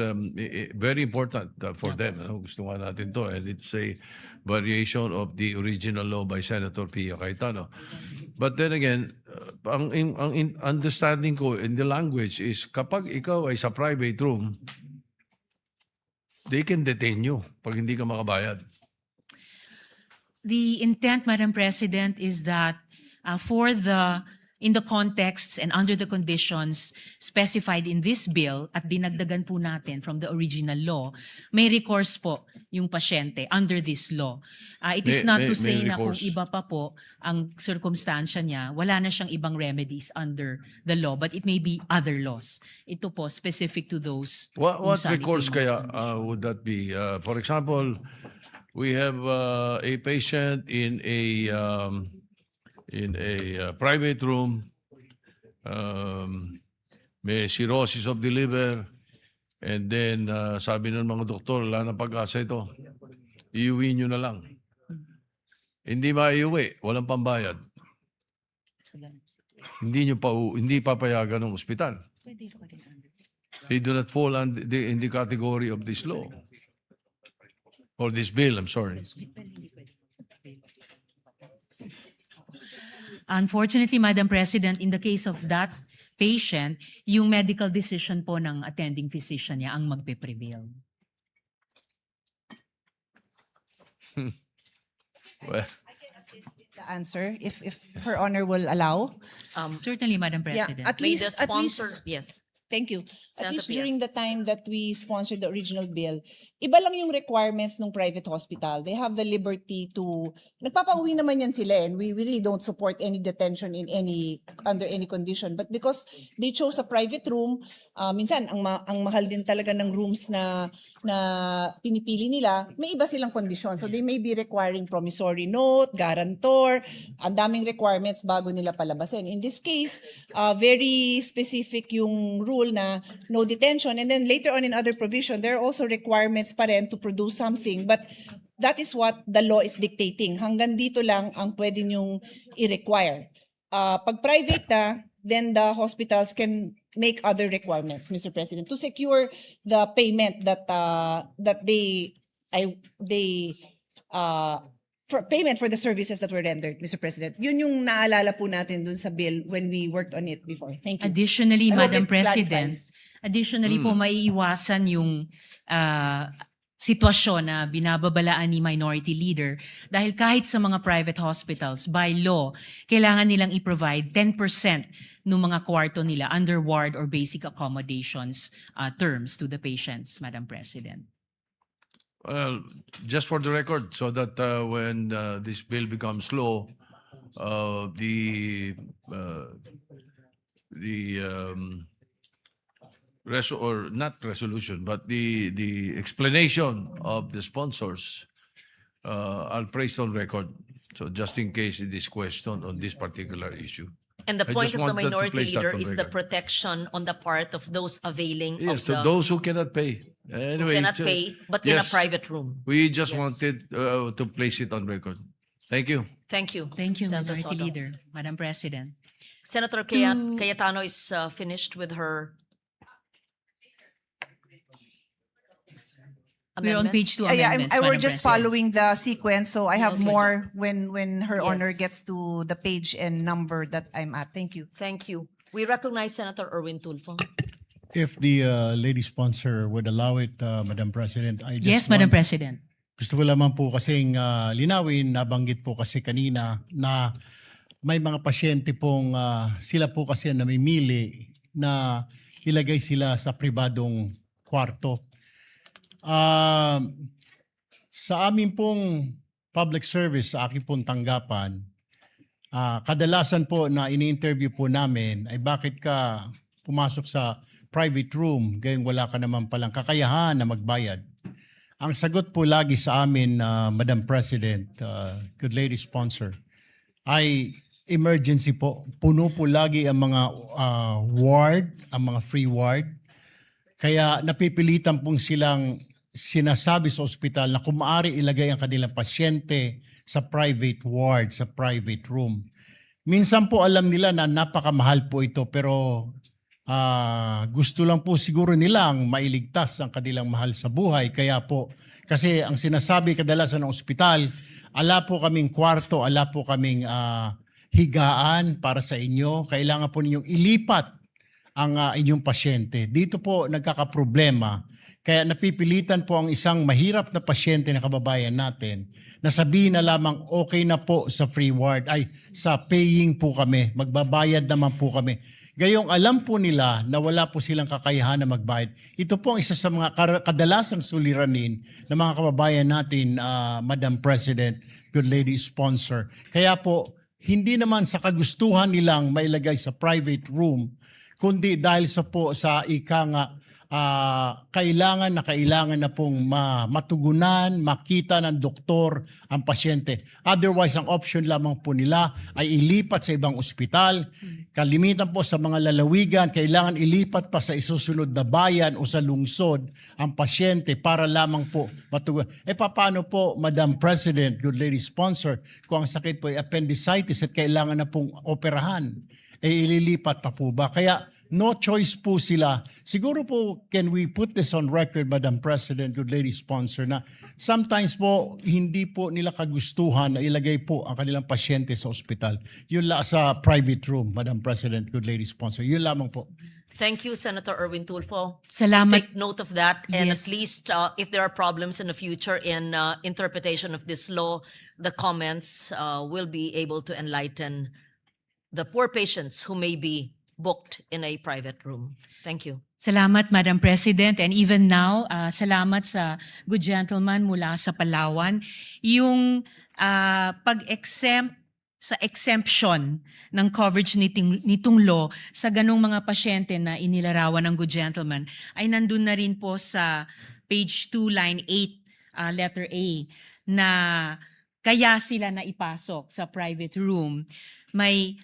very important for them. Ano? Gusto nga natin to. And it's a variation of the original law by Senator Pia Cayetano. But then again, ang understanding ko in the language is kapag ikaw ay sa private room, they can detain you pag hindi ka makabayad. The intent, Madam President, is that in the contexts and under the conditions specified in this bill at dinagdagan po natin from the original law, may recourse po yung pasyente under this law. It is not to say May na kung recourse. iba pa po ang circumstansya niya, wala na siyang ibang remedies under the law, but it may be other laws. Ito po, specific to those. What kung saan recourse ito kaya yung- would that be? For example, we have a patient in a private room, may cirrhosis of the liver, and then sabi ng mga doktor, wala na pag-asa ito. Iuwi nyo na lang. Hindi maiuwi, walang pambayad. Hindi papayagan ng ospital. They do not fall in the category of this law. Or this bill, I'm sorry. Unfortunately, Madam President, in the case of that patient, yung medical decision po ng attending physician niya ang magpe-prevail. Well, The answer, if Her Honor will allow. Certainly, Madam Yeah, President. at May the least, sponsor, yes. thank you. At Senator least Pia. during the time that we sponsored the original bill, iba lang yung requirements ng private hospital. They have the liberty to, nagpapauwi naman yan sila and we really don't support any detention under any condition. But because they chose a private room, minsan ang mahal din talaga ng rooms na pinipili nila, may iba silang kondisyon. So they may be requiring promissory note, guarantor, ang daming requirements bago nila palabasin. In this case, very specific yung rule na no detention. And then later on in other provision, there are also requirements pa rin to produce something. But that is what the law is dictating. Hanggang dito lang ang pwede nyong i-require. Pag private na, then the hospitals can make other requirements, Mr. President, to secure the payment that for payment for the services that were rendered, Mr. President. Yun yung naalala po natin dun sa bill when we worked on it before. Thank you. Additionally, I hope Madam it President, clarifies. po maiiwasan yung sitwasyon na binababalaan ni Minority Leader dahil kahit sa mga private hospitals, by law, kailangan nilang i-provide 10% ng mga kwarto nila under ward or basic accommodations terms to the patients, Madam President. well, just for the record, so that when this bill becomes law, the not resolution, but the explanation of the sponsors, I'll place on record. So just in case it is questioned on this particular issue. And the I point just of the wanted to minority place that leader on is the record. protection on the part of those availing Yes, of so the those who cannot pay. Anyway, cannot ju- pay, but in a yes, private room. We just Yes. wanted to place it on record. Thank you. Thank you. Thank you, Senator Minority Soto. Leader, Madam President. Senator Cayetano is finished with her We're on page amendments. 2 Yeah, amendments, we're Madam just President. following the sequence, so I have Okay. more when Her Honor Yes. gets to the page and number that I'm at. Thank you. Thank you. We recognize Senator Erwin Tulfo. If the lady sponsor would allow it, Madam President, I just Yes, Madam want- President. Gusto ko lamang po kasing linawin, nabanggit po kasi kanina na may mga pasyente pong sila po kasi ang namimili na ilagay sila sa pribadong kwarto. Sa amin pong public service, sa aking pong tanggapan, kadalasan po na ini-interview po namin ay bakit ka pumasok sa private room gayong wala ka naman palang kakayahan na magbayad. Ang sagot po lagi sa amin, Madam President, good lady sponsor, ay emergency po. Puno po lagi ang mga ward, ang mga free ward. Kaya napipilitan pong silang sinasabi sa ospital na kung maaari ilagay ang kanilang pasyente sa private ward, sa private room. Minsan po alam nila na napakamahal po ito pero gusto lang po siguro nilang mailigtas ang kanilang mahal sa buhay. Kaya po, kasi ang sinasabi kadalasan ng ospital, ala po kaming kwarto, ala po kaming higaan para sa inyo. Kailangan po ninyong ilipat ang inyong pasyente. Dito po nagkakaproblema. Kaya napipilitan po ang isang mahirap na pasyente na kababayan natin na sabihin na lamang okay na po sa free ward, ay sa paying po kami, magbabayad naman po kami. Gayong alam po nila na wala po silang kakayahan na magbayad. Ito po ang isa sa mga kadalasang suliranin ng mga kababayan natin, Madam President, good lady sponsor. Kaya po, hindi naman sa kagustuhan nilang mailagay sa private room, kundi dahil sa ika nga kailangan na pong matugunan, makita ng doktor ang pasyente. Otherwise, ang option lamang po nila ay ilipat sa ibang ospital. Kalimitan po sa mga lalawigan, kailangan ilipat pa sa isusunod na bayan o sa lungsod ang pasyente para lamang po matugunan. Paano po, Madam President, good lady sponsor, kung ang sakit po ay appendicitis at kailangan na pong operahan? Ililipat pa po ba? Kaya no choice po sila. Siguro po, can we put this on record, Madam President, good lady sponsor, na sometimes po, hindi po nila kagustuhan na ilagay po ang kanilang pasyente sa ospital. Yun sa private room, Madam President, good lady sponsor. Yun lamang po. Thank you, Senator Erwin Tulfo. Salamat. Take note of that, and Yes. at least if there are problems in the future in interpretation of this law, the comments will be able to enlighten the poor patients who may be booked in a private room. Thank you. Salamat, Madam President. And even now, salamat sa good gentleman mula sa Palawan. Yung pag-exempt sa exemption ng coverage nitong law sa ganong mga pasyente na inilarawan ng good gentleman ay nandun na rin po sa page 2, line 8, letter A, na kaya sila na ipasok sa private room. May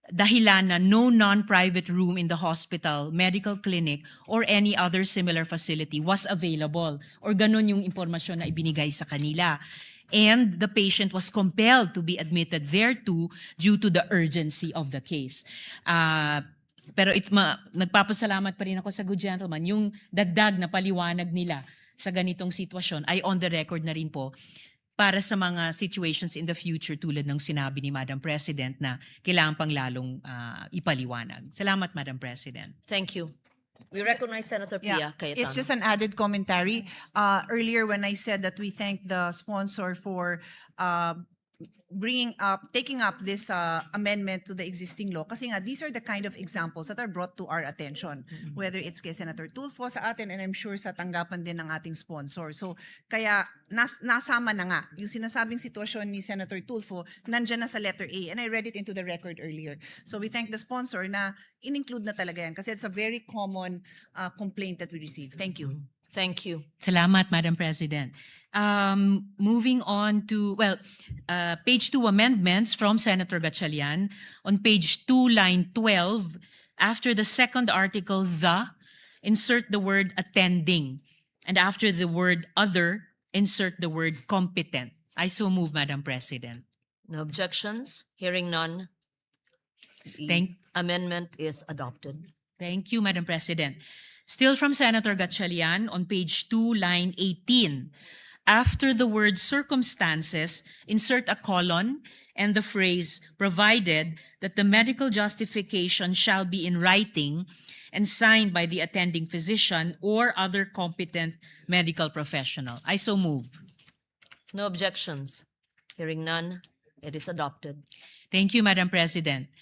dahilan na no non-private room in the hospital, medical clinic, or any other similar facility was available. Or ganun yung impormasyon na ibinigay sa kanila. And the patient was compelled to be admitted thereto due to the urgency of the case. Pero nagpapasalamat pa rin ako sa good gentleman. Yung dagdag na paliwanag nila sa ganitong sitwasyon ay on the record na rin po para sa mga situations in the future tulad ng sinabi ni Madam President na kailangan pang lalong ipaliwanag. Salamat, Madam President. Thank you. We recognize Senator Pia Cayetano. It's just an added commentary. Earlier when I said that we thank the sponsor for taking up this amendment to the existing law, kasi nga these are the kind of examples that are brought to our attention, whether it's kay Senator Tulfo sa atin and I'm sure sa tanggapan din ng ating sponsor. So kaya nasama na nga yung sinasabing sitwasyon ni Senator Tulfo, nandyan na sa letter A, and I read it into the record earlier. So we thank the sponsor na in-include na talaga yan kasi it's a very common complaint that we receive. Thank you. Thank you. Salamat, Madam President. Moving on to, page 2 amendments from Senator Gatchalian. On page 2, line 12, after the second article, insert the word attending. And after the word other, insert the word competent. I so move, Madam President. No objections? Hearing none. The amendment is adopted. Thank you, Madam President. Still from Senator Gatchalian, on page 2, line 18. After the word circumstances, insert a colon and the phrase, provided that the medical justification shall be in writing and signed by the attending physician or other competent medical professional. I so move. No objections? Hearing none, it is adopted. Thank you, Madam President.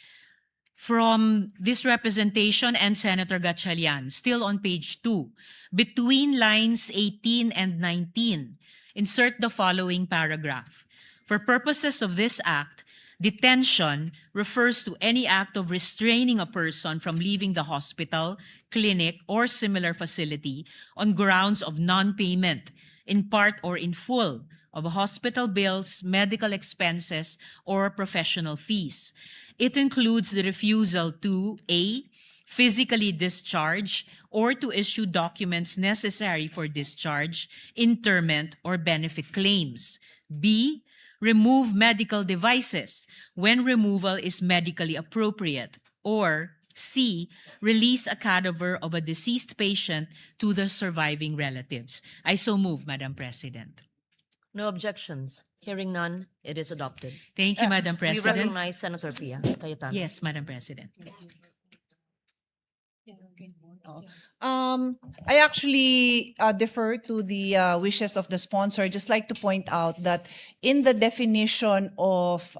From this representation and Senator Gatchalian, still on page 2, between lines 18 and 19, insert the following paragraph. For purposes of this act, detention refers to any act of restraining a person from leaving the hospital, clinic, or similar facility on grounds of non-payment, in part or in full, of hospital bills, medical expenses, or professional fees. It includes the refusal to A, physically discharge or to issue documents necessary for discharge, interment, or benefit claims. B, remove medical devices when removal is medically appropriate. Or C, release a cadaver of a deceased patient to the surviving relatives. I so move, Madam President. No objections. Hearing none, it is adopted. Thank you, Madam We President. recognize Senator Pia Cayetano. Yes, Madam President. I actually defer to the wishes of the sponsor. Just like to point out that in the definition of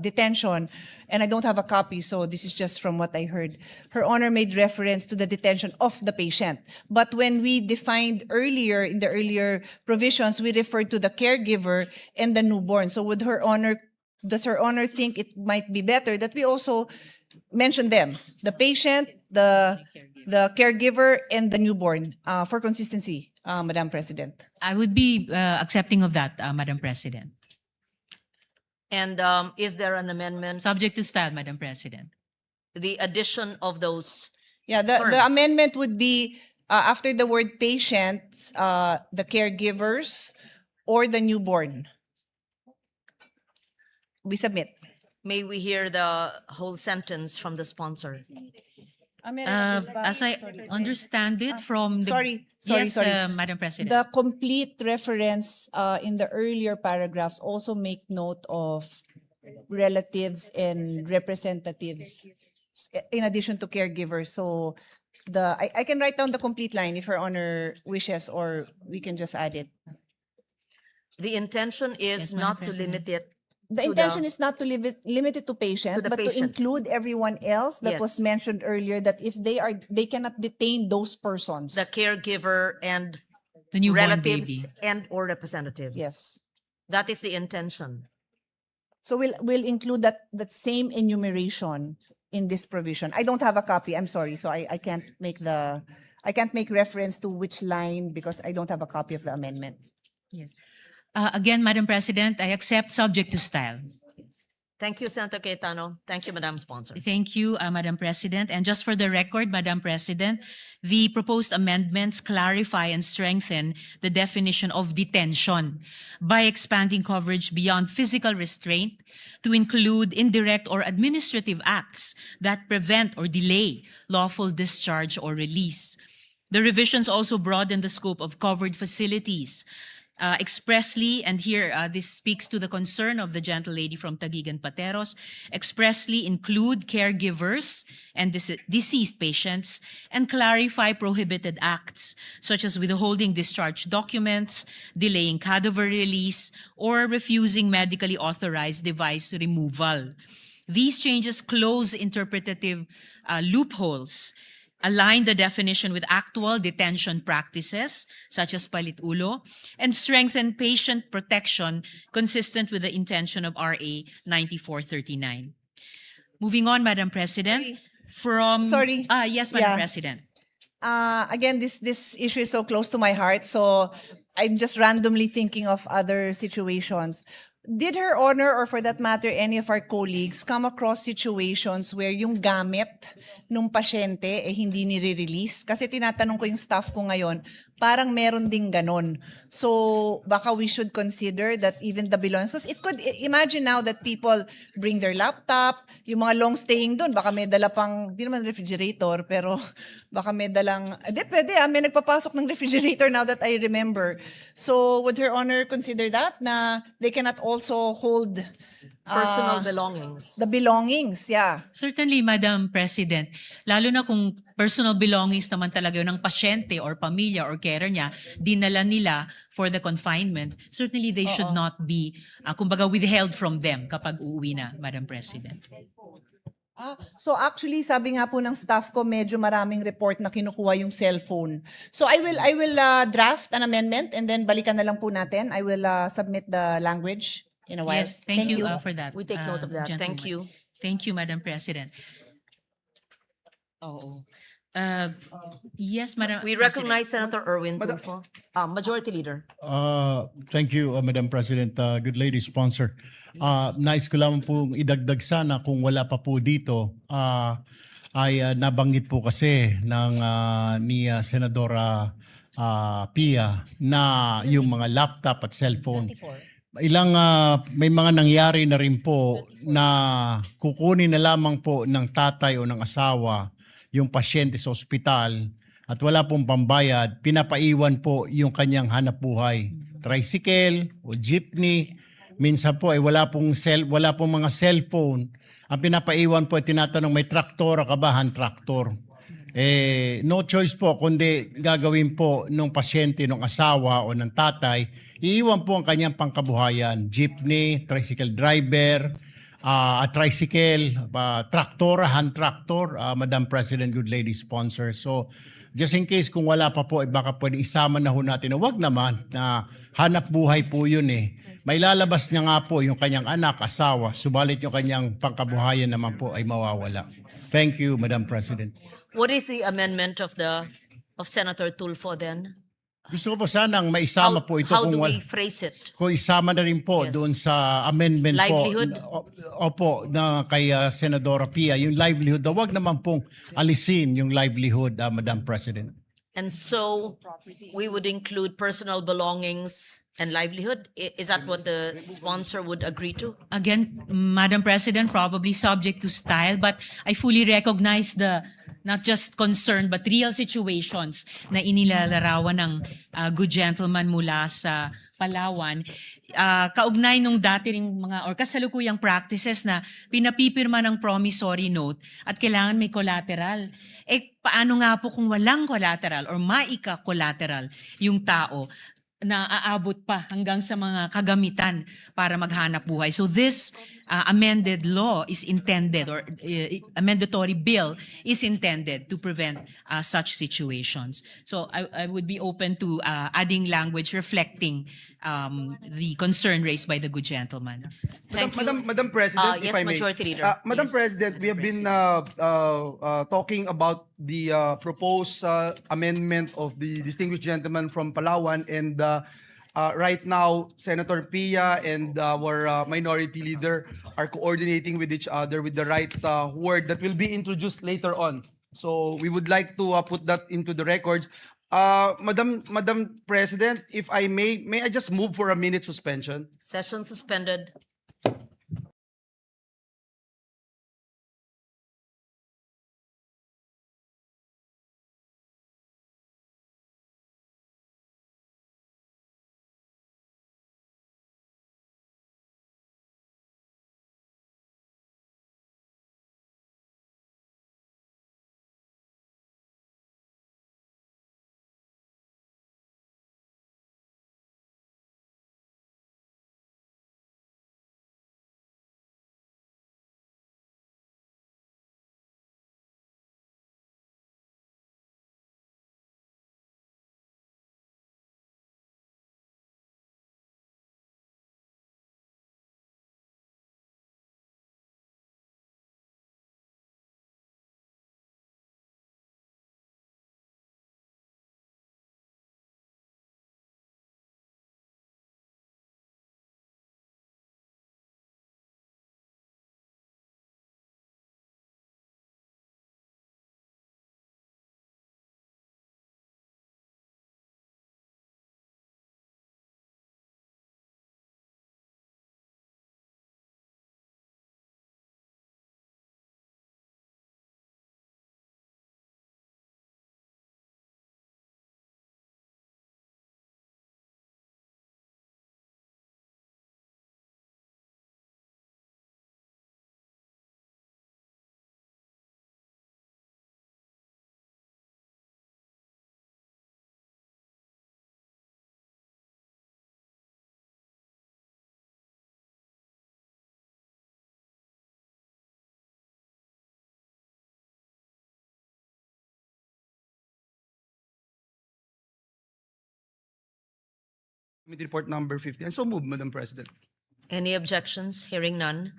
detention, and I don't have a copy, so this is just from what I heard, Her Honor made reference to the detention of the patient. But when we defined earlier, in the earlier provisions, we referred to the caregiver and the newborn. So does Her Honor think it might be better that we also mention them, the patient, the caregiver, and the newborn, for consistency, Madam President? I would be accepting of that, Madam President. And is there an amendment? Subject to style, Madam President. The addition of those. Yeah, Terms. the amendment would be after the word patients, the caregivers, or the newborn. We submit. May we hear the whole sentence from the sponsor? As I understand it from the... Sorry, Yes, sorry. Madam President. The complete reference in the earlier paragraphs also make note of relatives and representatives in addition to caregivers. So I can write down the complete line if Her Honor wishes, or we can just add it. The intention is Yes, Madam not to President. limit it. The To intention the- is not to limit it to patient, To the but to patient. include everyone else that was Yes. mentioned earlier, that if they cannot detain those persons. The caregiver and The newborn relatives baby. and or representatives. Yes. That is the intention. So we'll include that same enumeration in this provision. I don't have a copy. I'm sorry. So I can't make reference to which line because I don't have a copy of the amendment. Yes. Again, Madam President, I accept subject to style. Thank you, Senator Cayetano. Thank you, Madam Sponsor. Thank you, Madam President. And just for the record, Madam President, the proposed amendments clarify and strengthen the definition of detention by expanding coverage beyond physical restraint to include indirect or administrative acts that prevent or delay lawful discharge or release. The revisions also broaden the scope of covered facilities expressly, and here this speaks to the concern of the gentle lady from Taguig Pateros, expressly include caregivers and deceased patients and clarify prohibited acts such as withholding discharge documents, delaying cadaver release, or refusing medically authorized device removal. These changes close interpretative loopholes, align the definition with actual detention practices, such as palit-ulo, and strengthen patient protection consistent with the intention of RA 9439. Moving on, Madam President. Sorry. Yes, Madam Yeah. President. Again, this issue is so close to my heart, so I'm just randomly thinking of other situations. Did Her Honor, or for that matter, any of our colleagues, come across situations where yung gamit nung pasyente hindi nire-release? Kasi tinatanong ko yung staff ko ngayon, parang meron ding ganon. So baka we should consider that even the belongings, because imagine now that people bring their laptop, yung mga long staying doon, baka may dala pang, di naman refrigerator, pero baka may dalang, pwede may nagpapasok ng refrigerator now that I remember. So would Her Honor consider that, na they cannot also hold Personal belongings. the belongings? Yeah. Certainly, Madam President, lalo na kung personal belongings naman talaga yun ng pasyente or pamilya or carer niya, dinala nila for the confinement, certainly they should not be, kumbaga, withheld from them kapag uuwi na, Madam President. So actually, sabi nga po ng staff ko, medyo maraming report na kinukuha yung cellphone. So I will draft an amendment and then balikan na lang po natin. I will submit the language in a while. Yes, thank you for that. We take note of that. Thank gentleman. you. Thank you, Madam President. Oo. Yes, Madam We President. recognize Senator Erwin Tulfo. Majority Leader. Thank you, Madam President. Good lady sponsor. Nais ko lamang pong idagdag sana kung wala pa po dito, ay nabanggit po kasi ng ni Senadora Pia na yung mga laptop at cellphone. May mga nangyari na rin po na kukunin na lamang po ng tatay o ng asawa yung pasyente sa ospital at wala pong pambayad, pinapaiwan po yung kanyang hanap buhay. Tricycle o jeepney, minsan po ay wala pong mga cellphone. Ang pinapaiwan po ay tinatanong, may traktor ka ba? Hand traktor. No choice po kundi gagawin po ng pasyente, ng asawa o ng tatay, iiwan po ang kanyang pangkabuhayan. Jeepney, tricycle driver, tricycle, traktor, hand tractor, Madam President, good lady sponsor. So, just in case kung wala pa po, baka pwede isama na ho natin. Wag naman, na hanap buhay po yun eh. May lalabas niya nga po yung kanyang anak, asawa, subalit yung kanyang pangkabuhayan naman po ay mawawala. Thank you, Madam President. What is the amendment of Senator Tulfo then? Gusto ko po sanang maisama po ito How kung do we phrase it? kung isama na rin po Yes. doon sa amendment Livelihood? po. Opo, na kay Senadora Pia, yung livelihood. Wag naman pong alisin yung livelihood, Madam President. And so we would include personal belongings and livelihood? Is that what the sponsor would agree to? Again, Madam President, probably subject to style, but I fully recognize the not just concern but real situations na inilalarawan ng good gentleman mula sa Palawan. Kaugnay nung dati ring mga or kasalukuyang practices na pinapipirma ng promissory note at kailangan may collateral. Paano nga po kung walang collateral or maika-collateral yung tao na aabot pa hanggang sa mga kagamitan para maghanap buhay. So this amended law is intended or amendatory bill is intended to prevent such situations. So I would be open to adding language reflecting the concern raised by the good gentleman. Thank you. Madam President, Yes, if I may. Majority Leader. Madam Yes. President, we have been talking about the proposed amendment of the distinguished gentleman from Palawan, and right now, Senator Pia and our minority leader are coordinating with each other with the right word that will be introduced later on. So we would like to put that into the records. Madam President, if I may I just move for a minute suspension? Session suspended. Committee report number 50. And so move, Madam President. Any objections? Hearing none.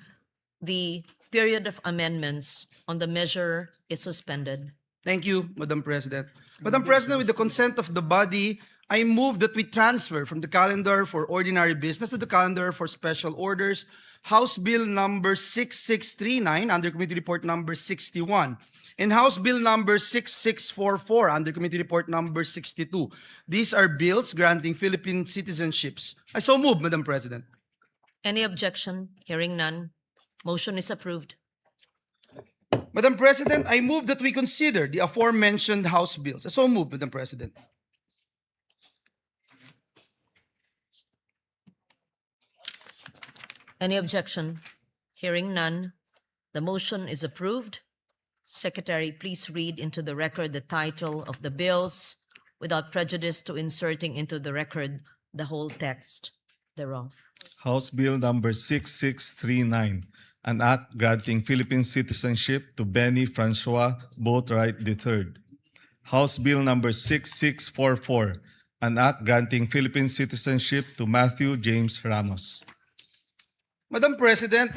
The period of amendments on the measure is suspended. Thank you, Madam President. Madam President, with the consent of the body, I move that we transfer from the calendar for ordinary business to the calendar for special orders, House Bill number 6639 under Committee Report number 61, and House Bill number 6644 under Committee Report number 62. These are bills granting Philippine citizenships. I so move, Madam President. Any objection? Hearing none. Motion is approved. Madam President, I move that we consider the aforementioned House bills. I so move, Madam President. Any objection? Hearing none. The motion is approved. Secretary, please read into the record the title of the bills without prejudice to inserting into the record the whole text thereof. House Bill number 6639, an act granting Philippine citizenship to Benny Francois Boatwright III. House Bill number 6644, an act granting Philippine citizenship to Matthew James Ramos. Madam President,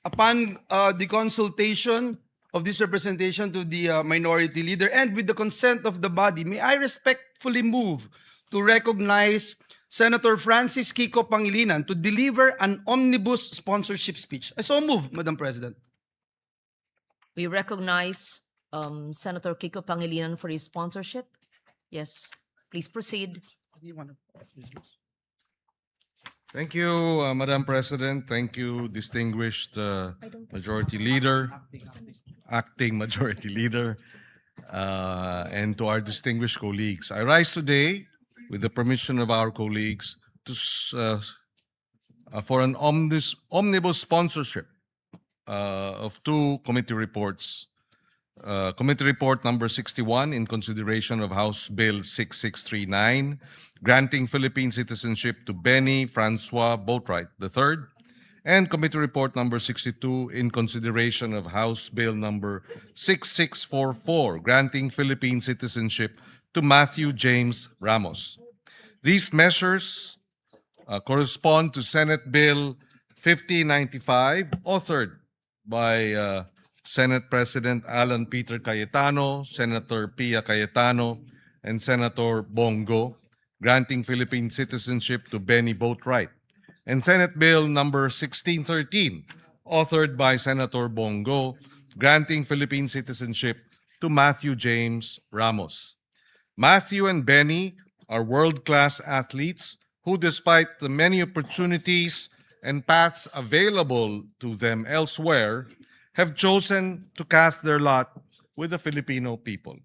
upon the consultation of this representation to the minority leader and with the consent of the body, may I respectfully move to recognize Senator Francis Kiko Pangilinan to deliver an omnibus sponsorship speech. I so move, Madam President. We recognize Senator Kiko Pangilinan for his sponsorship. Yes, please proceed. Thank you, Madam President. Thank you, distinguished Majority Leader, Acting Majority Leader, and to our distinguished colleagues. I rise today, with the permission of our colleagues, for an omnibus sponsorship of two committee reports. Committee Report number 61 in consideration of House Bill 6639, granting Philippine citizenship to Benny Francois Boatwright III, and Committee Report number 62 in consideration of House Bill number 6644, granting Philippine citizenship to Matthew James Ramos. These measures correspond to Senate Bill 5095, authored by Senate President Alan Peter Cayetano, Senator Pia Cayetano, and Senator Bongo, granting Philippine citizenship to Benny Boatwright, and Senate Bill number 1613, authored by Senator Bongo, granting Philippine citizenship to Matthew James Ramos. Matthew and Benny are world-class athletes who, despite the many opportunities and paths available to them elsewhere, have chosen to cast their lot with the Filipino people.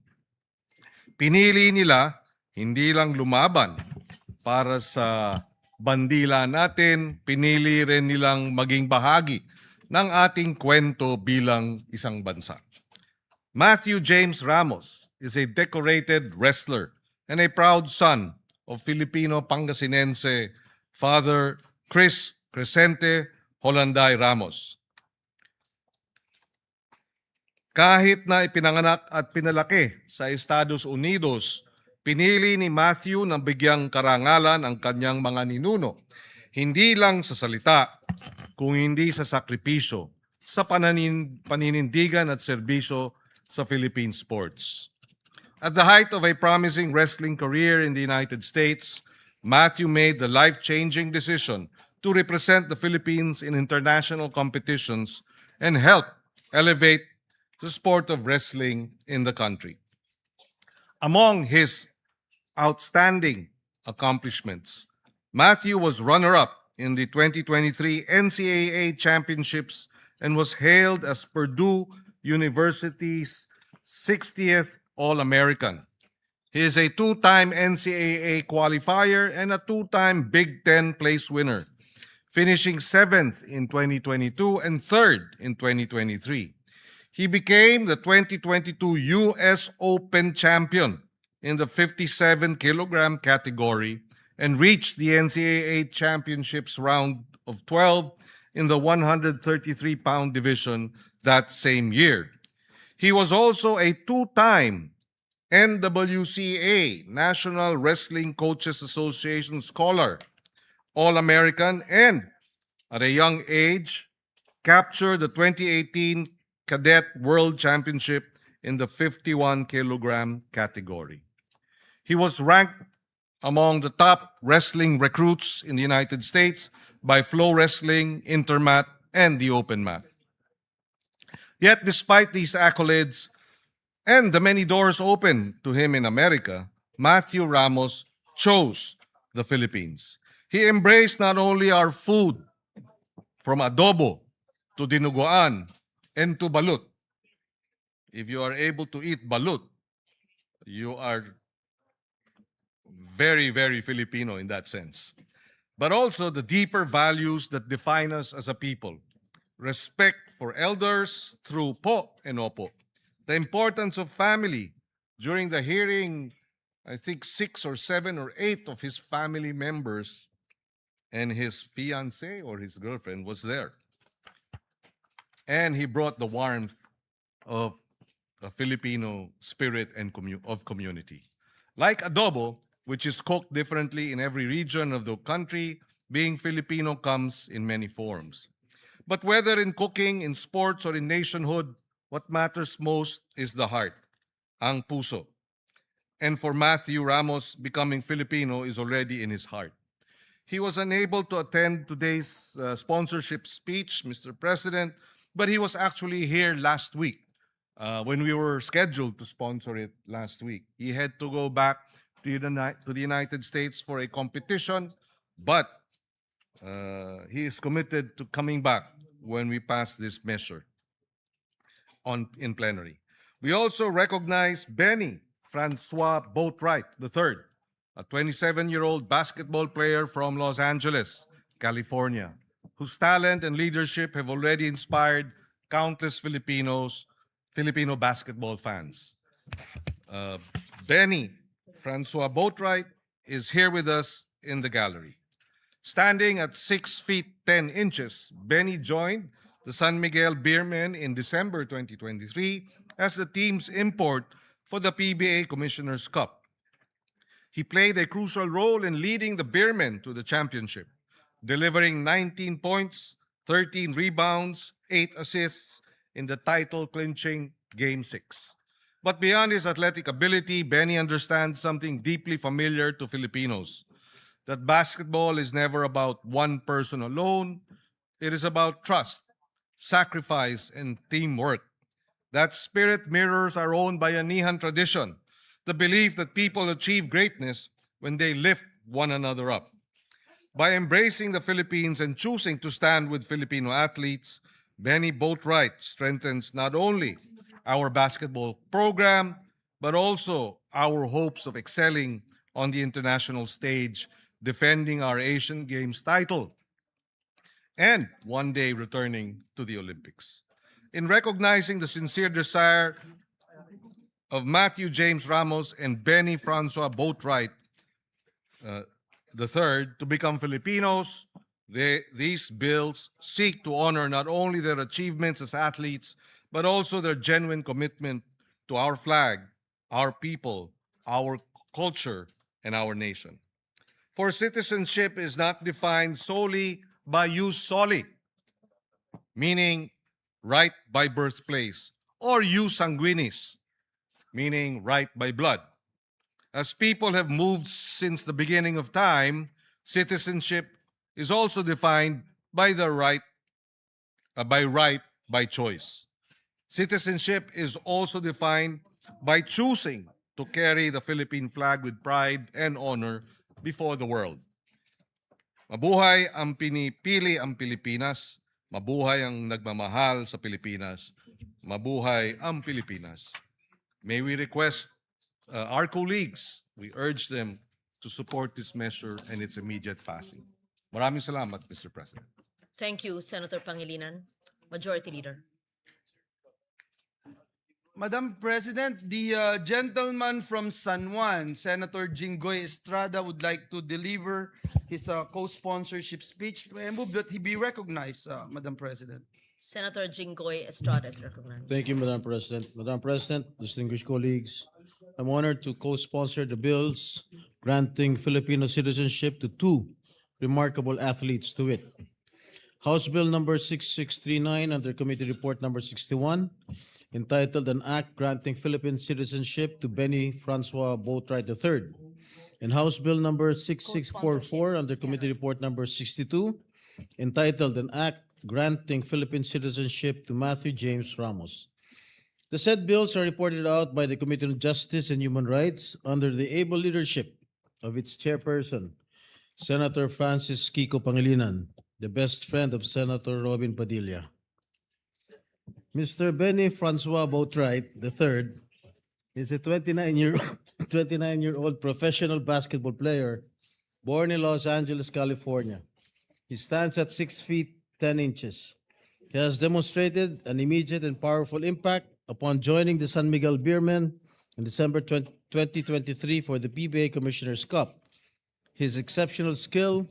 Pinili nila hindi lang lumaban para sa bandila natin, pinili rin nilang maging bahagi ng ating kwento bilang isang bansa. Matthew James Ramos is a decorated wrestler and a proud son of Filipino Pangasinense Father Chris Crescente Holanday Ramos. Kahit na ipinanganak at pinalaki sa Estados Unidos, pinili ni Matthew na bigyang karangalan ang kanyang mga ninuno, hindi lang sa salita, kung hindi sa sakripisyo, sa paninindigan at serbisyo sa Philippine sports. At the height of a promising wrestling career in the United States, Matthew made the life-changing decision to represent the Philippines in international competitions and help elevate the sport of wrestling in the country. Among his outstanding accomplishments, Matthew was runner-up in the 2023 NCAA Championships and was hailed as Purdue University's 60th All-American. He is a two-time NCAA qualifier and a two-time Big Ten place winner, finishing 7th in 2022 and 3rd in 2023. He became the 2022 U.S. Open champion in the 57-kilogram category and reached the NCAA Championships round of 12 in the 133-pound division that same year. He was also a two-time NWCA, National Wrestling Coaches Association Scholar, All-American, and at a young age, captured the 2018 Cadet World Championship in the 51 kilogram category. He was ranked among the top wrestling recruits in the United States by Flow Wrestling, Intermat, and the Open Mat. Yet, despite these accolades and the many doors open to him in America, Matthew Ramos chose the Philippines. He embraced not only our food, from adobo to dinuguan and to balut. If you are able to eat balut, you are very, very Filipino in that sense. But also the deeper values that define us as a people. Respect for elders through po and opo. The importance of family. During the hearing, I think 6 or 7 or 8 of his family members and his fiancée or his girlfriend was there. And he brought the warmth of the Filipino spirit and of community. Like adobo, which is cooked differently in every region of the country, being Filipino comes in many forms. But whether in cooking, in sports, or in nationhood, what matters most is the heart, ang puso. And for Matthew Ramos, becoming Filipino is already in his heart. He was unable to attend today's sponsorship speech, Mr. President, but he was actually here last week when we were scheduled to sponsor it last week. He had to go back to the United States for a competition, but he is committed to coming back when we pass this measure in plenary. We also recognize Benny Francois Boatwright III, a 27-year-old basketball player from Los Angeles, California, whose talent and leadership have already inspired countless Filipino basketball fans. Benny Francois Boatwright is here with us in the gallery. Standing at 6 feet 10 inches, Benny joined the San Miguel Beermen in December 2023 as the team's import for the PBA Commissioner's Cup. He played a crucial role in leading the Beermen to the championship, delivering 19 points, 13 rebounds, 8 assists in the title-clinching Game 6. But beyond his athletic ability, Benny understands something deeply familiar to Filipinos, that basketball is never about one person alone. It is about trust, sacrifice, and teamwork. That spirit mirrors our own Bayanihan tradition, the belief that people achieve greatness when they lift one another up. By embracing the Philippines and choosing to stand with Filipino athletes, Benny Boatwright strengthens not only our basketball program, but also our hopes of excelling on the international stage, defending our Asian Games title, and one day returning to the Olympics. In recognizing the sincere desire of Matthew James Ramos and Benny Francois Boatwright III to become Filipinos, these bills seek to honor not only their achievements as athletes, but also their genuine commitment to our flag, our people, our culture, and our nation. For citizenship is not defined solely by jus soli, meaning right by birthplace, or jus sanguinis, meaning right by blood. As people have moved since the beginning of time, citizenship is also defined by the right by choice. Citizenship is also defined by choosing to carry the Philippine flag with pride and honor before the world. Mabuhay ang pinipili ang Pilipinas, mabuhay ang nagmamahal sa Pilipinas, mabuhay ang Pilipinas. May we request our colleagues, we urge them to support this measure and its immediate passing. Maraming salamat, Mr. President. Thank you, Senator Pangilinan. Majority Leader. Madam President, the gentleman from San Juan, Senator Jinggoy Estrada, would like to deliver his co-sponsorship speech. I move that he be recognized, Madam President. Senator Jinggoy Estrada is recognized. Thank you, Madam President. Madam President, distinguished colleagues, I'm honored to co-sponsor the bills granting Filipino citizenship to two remarkable athletes to it. House Bill number 6639 under Committee Report number 61, entitled An Act Granting Philippine Citizenship to Benny Francois Boatwright III, and House Bill number 6644 under Committee Report number 62, entitled An Act Granting Philippine Citizenship to Matthew James Ramos. The said bills are reported out by the Committee on Justice and Human Rights under the able leadership of its chairperson, Senator Francis Kiko Pangilinan, the best friend of Senator Robin Padilla. Mr. Benny Francois Boatwright III is a 29-year-old professional basketball player born in Los Angeles, California. He stands at 6 feet 10 inches. He has demonstrated an immediate and powerful impact upon joining the San Miguel Beermen in December 2023 for the PBA Commissioner's Cup. His exceptional skill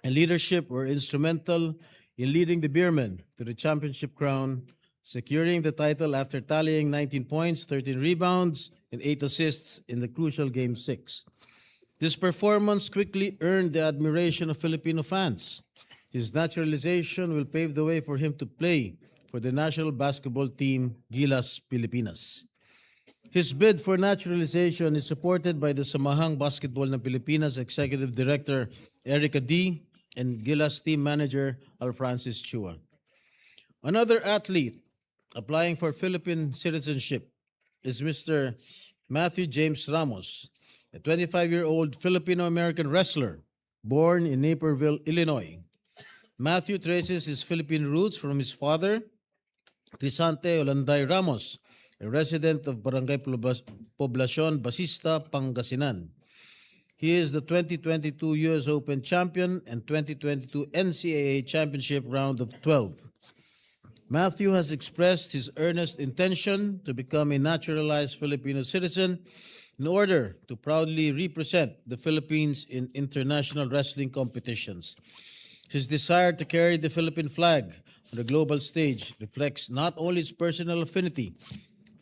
and leadership were instrumental in leading the Beermen to the championship crown, securing the title after tallying 19 points, 13 rebounds, and 8 assists in the crucial Game 6. This performance quickly earned the admiration of Filipino fans. His naturalization will pave the way for him to play for the national basketball team Gilas Pilipinas. His bid for naturalization is supported by the Samahang Basketball ng Pilipinas Executive Director Erica D. and Gilas team manager Alfrancis Chua. Another athlete applying for Philippine citizenship is Mr. Matthew James Ramos, a 25-year-old Filipino-American wrestler born in Naperville, Illinois. Matthew traces his Philippine roots from his father, Crisante Olanday Ramos, a resident of Barangay Poblacion, Basista, Pangasinan. He is the 2022 US Open champion and 2022 NCAA Championship Round of 12. Matthew has expressed his earnest intention to become a naturalized Filipino citizen in order to proudly represent the Philippines in international wrestling competitions. His desire to carry the Philippine flag on the global stage reflects not only his personal affinity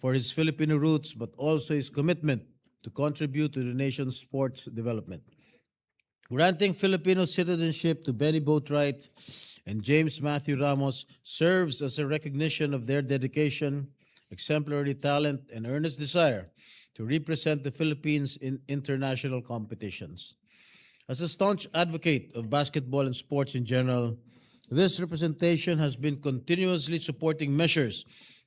for his Filipino roots, but also his commitment to contribute to the nation's sports development. Granting Filipino citizenship to Benny Boatwright and James Matthew Ramos serves as a recognition of their dedication, exemplary talent, and earnest desire to represent the Philippines in international competitions. As a staunch advocate of basketball and sports in general, this representation has been continuously supporting measures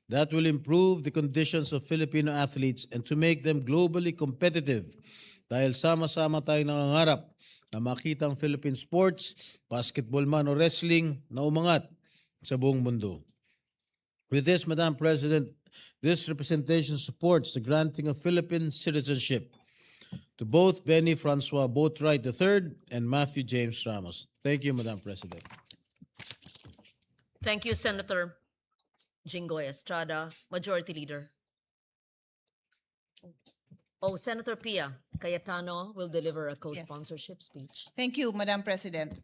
that will improve the conditions of Filipino athletes and to make them globally competitive dahil sama-sama tayong nangangarap na makita ang Philippine sports, basketball man o wrestling, na umangat sa buong mundo. With this, Madam President, this representation supports the granting of Philippine citizenship to both Benny Francois Boatwright III and Matthew James Ramos. Thank you, Madam President. Thank you, Senator Jinggoy Estrada, Majority Leader. Oh, Senator Pia Cayetano will deliver a co-sponsorship speech. Thank you, Madam President.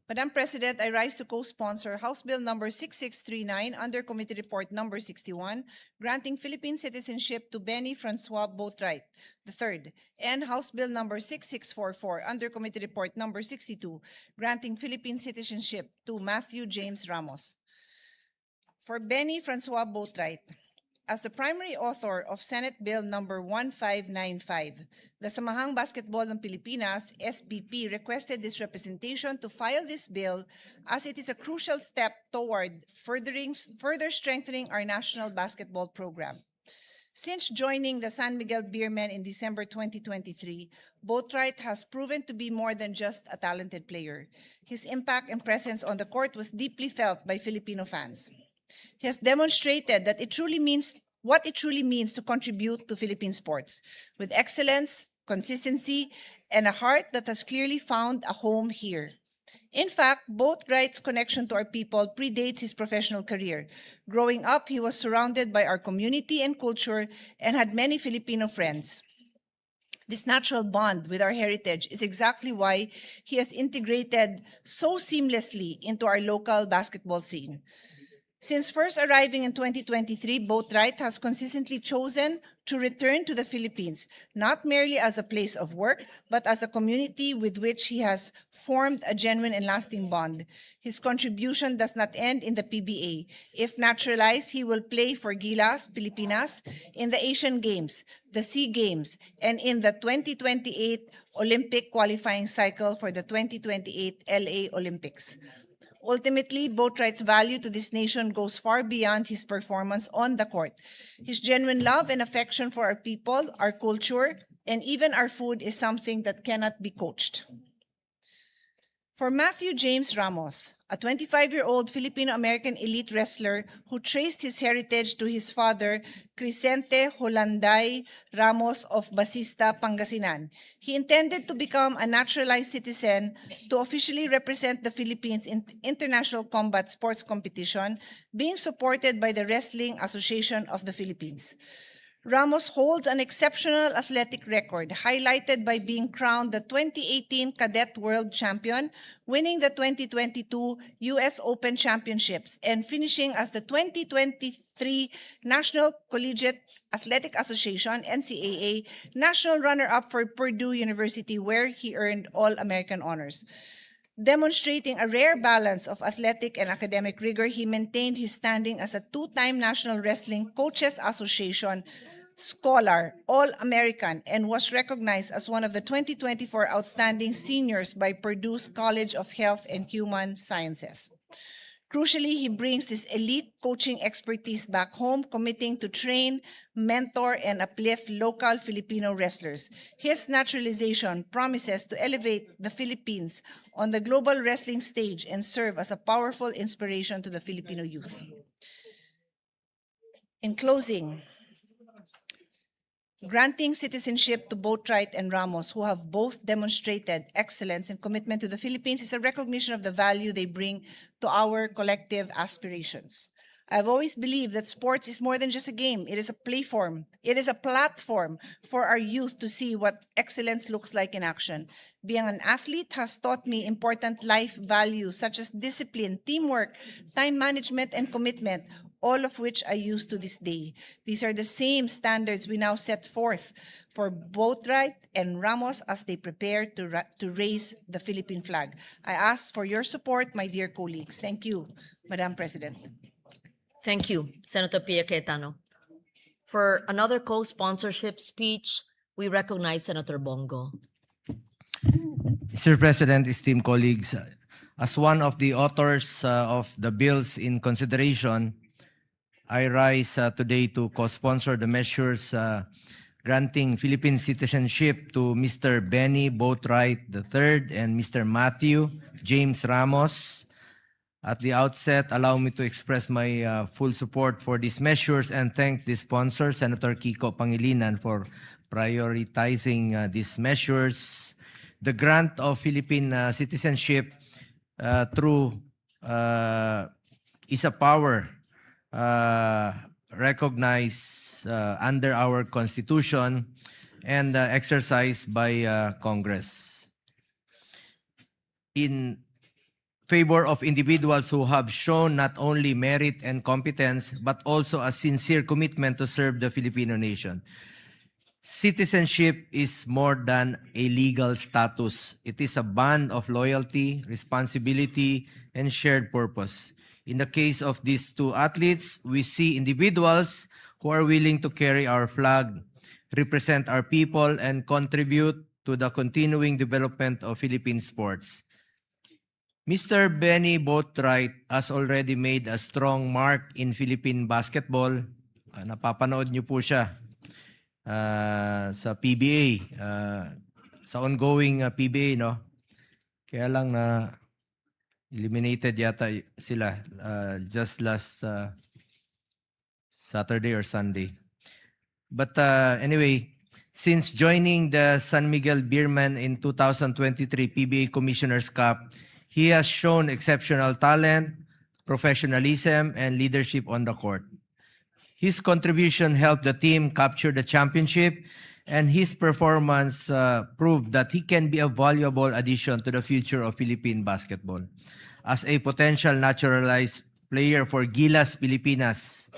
Madam President, I rise to co-sponsor House Bill number 6639 under Committee Report number 61, granting Philippine citizenship to Benny Francois Boatwright III, and House Bill number 6644 under Committee Report number 62, granting Philippine citizenship to Matthew James Ramos. For Benny Francois Boatwright, as the primary author of Senate Bill number 1595, the Samahang Basketball ng Pilipinas, SBP, requested this representation to file this bill as it is a crucial step toward further strengthening our national basketball program. Since joining the San Miguel Beermen in December 2023, Boatwright has proven to be more than just a talented player. His impact and presence on the court was deeply felt by Filipino fans. He has demonstrated that what it truly means to contribute to Philippine sports with excellence, consistency, and a heart that has clearly found a home here. In fact, Boatwright's connection to our people predates his professional career. Growing up, he was surrounded by our community and culture and had many Filipino friends. This natural bond with our heritage is exactly why he has integrated so seamlessly into our local basketball scene. Since first arriving in 2023, Boatwright has consistently chosen to return to the Philippines, not merely as a place of work, but as a community with which he has formed a genuine and lasting bond. His contribution does not end in the PBA. If naturalized, he will play for Gilas, Pilipinas, in the Asian Games, the SEA Games, and in the 2028 Olympic qualifying cycle for the 2028 LA Olympics. Ultimately, Boatwright's value to this nation goes far beyond his performance on the court. His genuine love and affection for our people, our culture, and even our food is something that cannot be coached. For Matthew James Ramos, a 25-year-old Filipino-American elite wrestler who traced his heritage to his father, Crisente Holanday Ramos of Basista, Pangasinan, he intended to become a naturalized citizen to officially represent the Philippines in international combat sports competition, being supported by the Wrestling Association of the Philippines. Ramos holds an exceptional athletic record, highlighted by being crowned the 2018 Cadet World Champion, winning the 2022 U.S. Open Championships, and finishing as the 2023 National Collegiate Athletic Association, NCAA, national runner-up for Purdue University, where he earned All-American honors. Demonstrating a rare balance of athletic and academic rigor, he maintained his standing as a two-time National Wrestling Coaches Association Scholar, All-American, and was recognized as one of the 2024 Outstanding Seniors by Purdue's College of Health and Human Sciences. Crucially, he brings this elite coaching expertise back home, committing to train, mentor, and uplift local Filipino wrestlers. His naturalization promises to elevate the Philippines on the global wrestling stage and serve as a powerful inspiration to the Filipino youth. In closing, granting citizenship to Boatwright and Ramos, who have both demonstrated excellence and commitment to the Philippines, is a recognition of the value they bring to our collective aspirations. I've always believed that sports is more than just a game. It is a platform. It is a platform for our youth to see what excellence looks like in action. Being an athlete has taught me important life values such as discipline, teamwork, time management, and commitment, all of which I use to this day. These are the same standards we now set forth for Boatwright and Ramos as they prepare to raise the Philippine flag. I ask for your support, my dear colleagues. Thank you, Madam President. Thank you, Senator Pia Cayetano. For another co-sponsorship speech, we recognize Senator Bongo. Mr. President, esteemed colleagues, as one of the authors of the bills in consideration, I rise today to co-sponsor the measures granting Philippine citizenship to Mr. Benny Boatwright III and Mr. Matthew James Ramos. At the outset, allow me to express my full support for these measures and thank the sponsor, Senator Kiko Pangilinan, for prioritizing these measures. The grant of Philippine citizenship through is a power recognized under our Constitution and exercised by Congress in favor of individuals who have shown not only merit and competence, but also a sincere commitment to serve the Filipino nation. Citizenship is more than a legal status. It is a bond of loyalty, responsibility, and shared purpose. In the case of these two athletes, we see individuals who are willing to carry our flag, represent our people, and contribute to the continuing development of Philippine sports. Mr. Benny Boatwright has already made a strong mark in Philippine basketball. Napapanood niyo po siya sa PBA, sa ongoing PBA, no? Kaya lang na eliminated yata sila just last Saturday or Sunday. But anyway, since joining the San Miguel Beermen in 2023 PBA Commissioner's Cup, he has shown exceptional talent, professionalism, and leadership on the court. His contribution helped the team capture the championship, and his performance proved that he can be a valuable addition to the future of Philippine basketball. As a potential naturalized player for Gilas Pilipinas.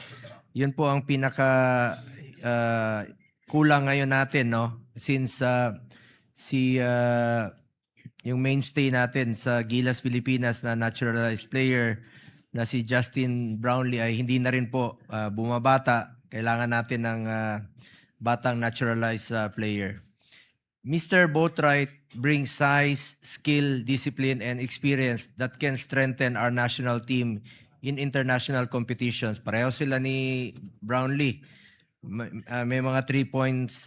Yun po ang pinaka kulang ngayon natin, no? Since yung mainstay natin sa Gilas Pilipinas na naturalized player na si Justin Brownlee ay hindi na rin po bumabata. Kailangan natin ng batang naturalized player. Mr. Boatwright brings size, skill, discipline, and experience that can strengthen our national team in international competitions. Pareho sila ni Brownlee. May mga 3 points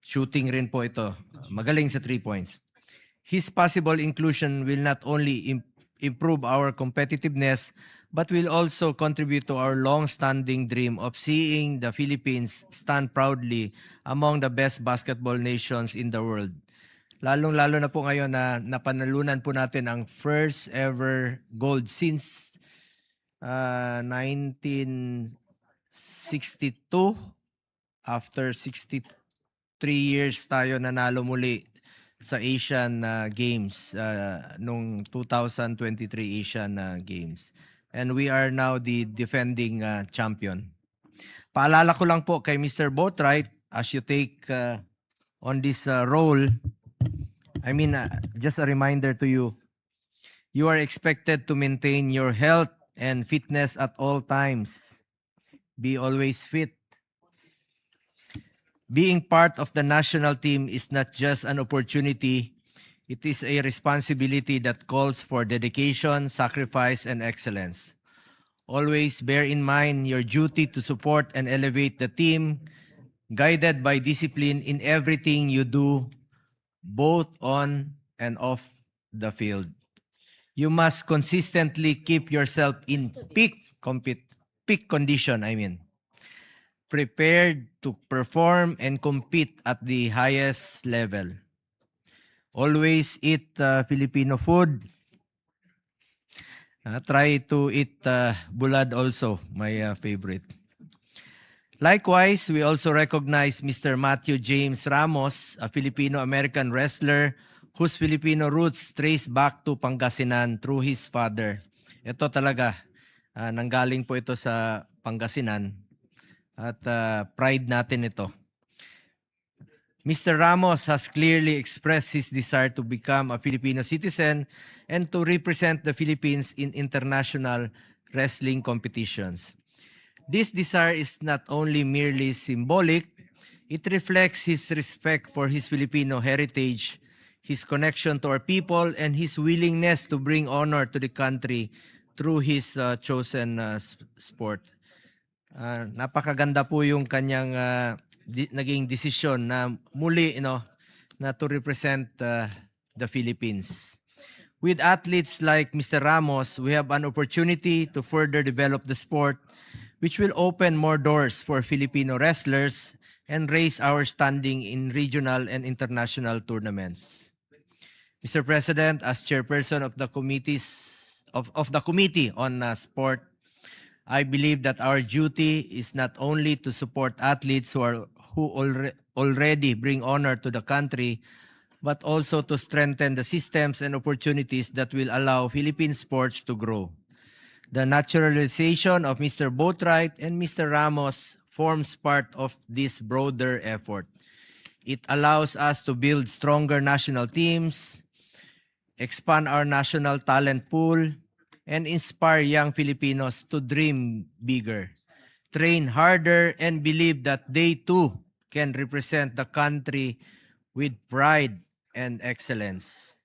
shooting rin po ito. Magaling sa 3 points. His possible inclusion will not only improve our competitiveness, but will also contribute to our long-standing dream of seeing the Philippines stand proudly among the best basketball nations in the world. Lalong-lalo na po ngayon na napanalunan po natin ang first ever gold since 1962. After 63 years tayo nanalo muli sa Asian Games nung 2023 Asian Games. And we are now the defending champion. Paalala ko lang po kay Mr. Boatwright, as you take on this role, I mean, just a reminder to you, you are expected to maintain your health and fitness at all times. Be always fit. Being part of the national team is not just an opportunity, it is a responsibility that calls for dedication, sacrifice, and excellence. Always bear in mind your duty to support and elevate the team, guided by discipline in everything you do, both on and off the field. You must consistently keep yourself in peak condition, prepared to perform and compete at the highest level. Always eat Filipino food. Try to eat bulad also, my favorite. Likewise, we also recognize Mr. Matthew James Ramos, a Filipino-American wrestler whose Filipino roots trace back to Pangasinan through his father. Ito talaga, nanggaling po ito sa Pangasinan at pride natin ito. Mr. Ramos has clearly expressed his desire to become a Filipino citizen and to represent the Philippines in international wrestling competitions. This desire is not only merely symbolic, it reflects his respect for his Filipino heritage, his connection to our people, and his willingness to bring honor to the country through his chosen sport. Napakaganda po yung kanyang naging desisyon na muli na to represent the Philippines. With athletes like Mr. Ramos, we have an opportunity to further develop the sport, which will open more doors for Filipino wrestlers and raise our standing in regional and international tournaments. Mr. President, as chairperson of the Committee on Sport, I believe that our duty is not only to support athletes who already bring honor to the country, but also to strengthen the systems and opportunities that will allow Philippine sports to grow. The naturalization of Mr. Boatwright and Mr. Ramos forms part of this broader effort. It allows us to build stronger national teams, expand our national talent pool, and inspire young Filipinos to dream bigger, train harder, and believe that they too can represent the country with pride and excellence.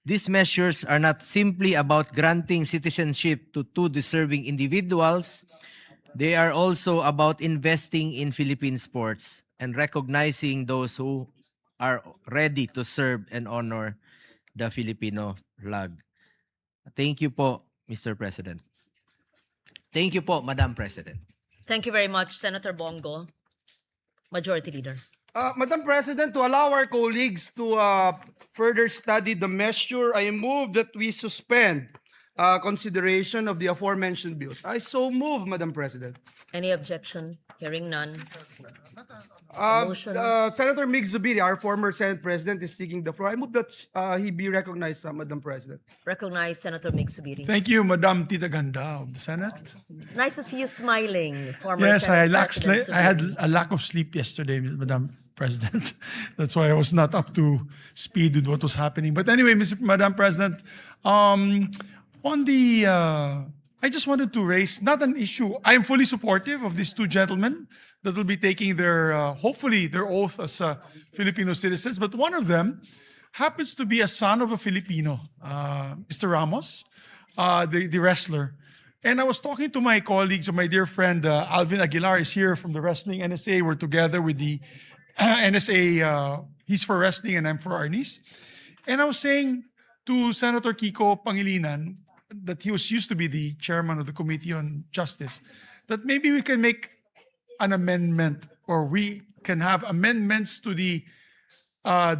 These measures are not simply about granting citizenship to two deserving individuals. They are also about investing in Philippine sports and recognizing those who are ready to serve and honor the Filipino flag. Thank you po, Mr. President. Thank you po, Madam President. Thank you very much, Senator Bongo. Majority Leader. Madam President, to allow our colleagues to further study the measure, I move that we suspend consideration of the aforementioned bills. I so move, Madam President. Any objection? Hearing none. Motion. Senator Mig Zubiri, our former Senate President, is seeking the floor. I move that he be recognized, Madam President. Recognize Senator Migsubiri. Thank you, Madam Tita Ganda of the Senate. Nice to see you smiling, former Yes, Senate President I had Zubiri. a lack of sleep yesterday, Madam President. That's why I was not up to speed with what was happening. But anyway, Madam President, on the, I just wanted to raise not an issue. I am fully supportive of these two gentlemen that will be taking their, hopefully, their oath as Filipino citizens. But one of them happens to be a son of a Filipino, Mr. Ramos, the wrestler. And I was talking to my colleagues, or my dear friend Alvin Aguilar is here from the Wrestling NSA. We're together with the NSA. He's for wrestling and I'm for Arnis. And I was saying to Senator Kiko Pangilinan that he was used to be the chairman of the Committee on Justice, that maybe we can make an amendment, or we can have amendments to the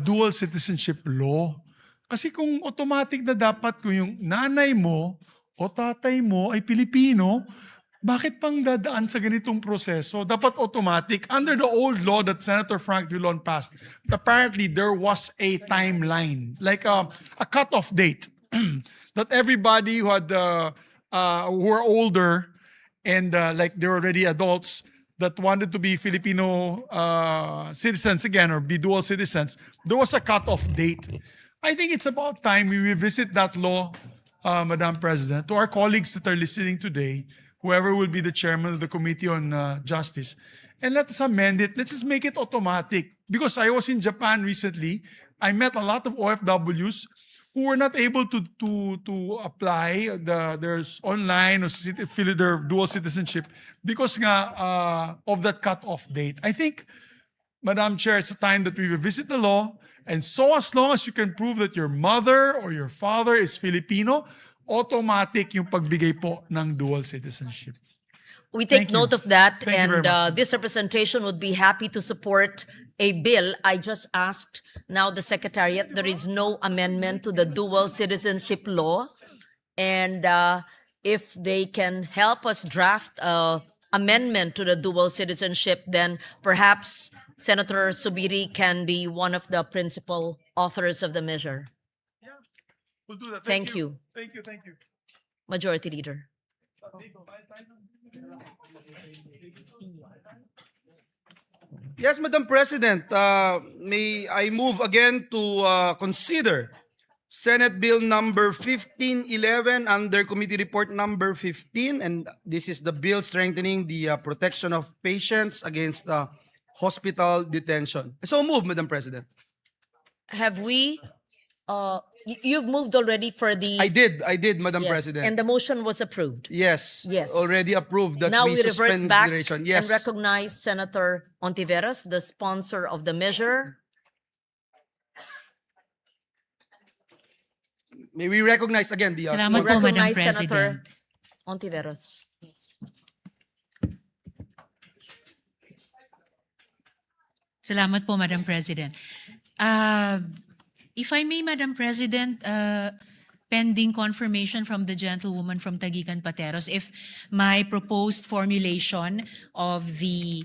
dual citizenship law. Kasi kung automatic na dapat kung yung nanay mo o tatay mo ay Pilipino, bakit pang dadaan sa ganitong proseso? Dapat automatic. Under the old law that Senator Frank Drilon passed, apparently there was a timeline, like a cutoff date, that everybody who had who are older and like they're already adults that wanted to be Filipino citizens again, or be dual citizens, there was a cutoff date. I think it's about time we revisit that law, Madam President, to our colleagues that are listening today, whoever will be the chairman of the Committee on Justice, and let us amend it. Let's just make it automatic. Because I was in Japan recently, I met a lot of OFWs who were not able to apply there's online or their dual citizenship because nga, of that cutoff date. I think, Madam Chair, it's a time that we revisit the law, and so as long as you can prove that your mother or your father is Filipino, automatic yung pagbigay po ng dual citizenship. We take Thank you. note of that, Thank you very and much. this representation would be happy to support a bill. I just asked now the Secretariat, there is no amendment to the dual citizenship law. And if they can help us draft an amendment to the dual citizenship, then perhaps Senator Subiri can be one of the principal authors of the measure. We'll do that. Thank you. Thank you. Thank you. Majority Leader. Yes, Madam President, may I move again to consider Senate Bill number 1511 under Committee Report number 15, and this is the bill strengthening the protection of patients against hospital detention. So move, Madam President. Have we, you've moved already for the... I did, Madam Yes, President. and the motion was approved. Yes. Yes. Already approved that Now we we suspend revert back consideration. and Yes. recognize Senator Ontiveros, the sponsor of the measure. May we recognize again the Salamat We po, Madam recognize President. Senator Ontiveros. Salamat po, Madam President. If I may, Madam President, pending confirmation from the gentlewoman from Tagigan Pateros, if my proposed formulation of the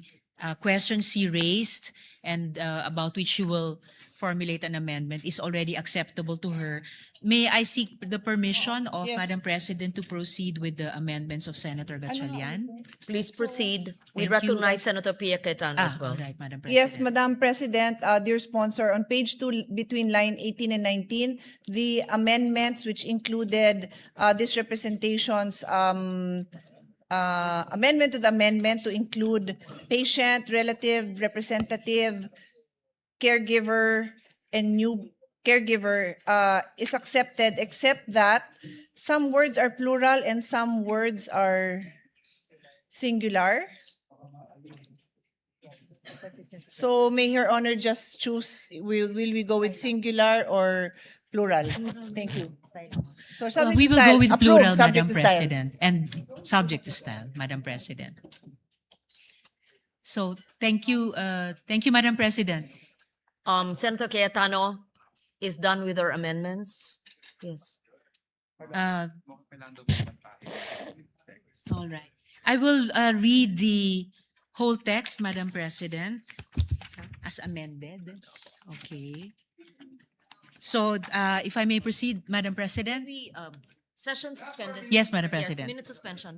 questions she raised and about which she will formulate an amendment is already acceptable to her, may I seek the permission of Yes. Madam President to proceed with the amendments of Senator Gatchalian? Please proceed. We Thank you. recognize Senator Pia Cayetano as well. All right, Madam President. Yes, Madam President, dear sponsor, on page 2, between line 18 and 19, the amendments which included this representation's amendment to the amendment to include patient, relative, representative, caregiver, and new caregiver is accepted, except that some words are plural and some words are singular. So may Your Honor just choose, will we go with singular or plural? Thank you. So subject We to will style, go with approved, plural, subject Madam to style. President, and subject to style, Madam President. So thank you, Madam President. Senator Cayetano is done with her amendments. Yes. Uh, all right. I will read the whole text, Madam President, as amended. Okay. So if I may proceed, Madam President? We, session suspended. Yes, Madam Yes, President. minute suspension.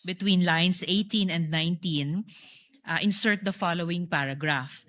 between lines 18 and 19, insert the following paragraph.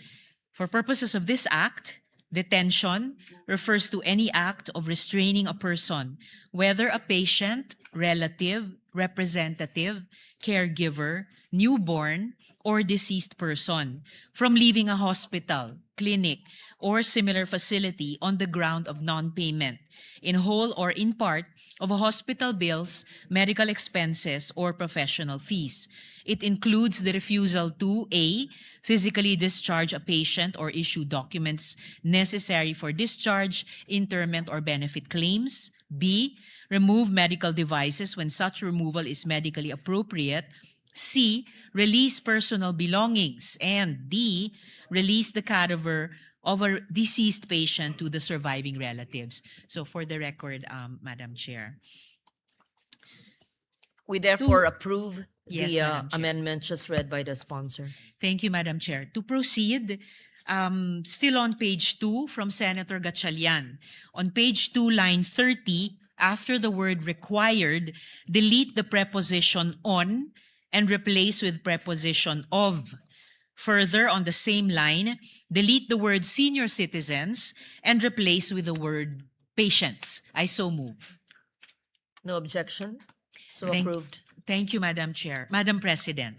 For purposes of this act, detention refers to any act of restraining a person, whether a patient, relative, representative, caregiver, newborn, or deceased person, from leaving a hospital, clinic, or similar facility on the ground of non-payment, in whole or in part, of hospital bills, medical expenses, or professional fees. It includes the refusal to A, physically discharge a patient or issue documents necessary for discharge, interment, or benefit claims. B, remove medical devices when such removal is medically appropriate. C, release personal belongings. And D, release the cadaver of a deceased patient to the surviving relatives. So for the record, Madam Chair. We therefore approve Yes, the Madam Chair. amendment just read by the sponsor. Thank you, Madam Chair. To proceed, still on page 2 from Senator Gatchalian. On page 2, line 30, after the word required, delete the preposition on and replace with preposition of. Further, on the same line, delete the word senior citizens and replace with the word patients. I so move. No objection? So Thank- approved. Thank you, Madam Chair. Madam President.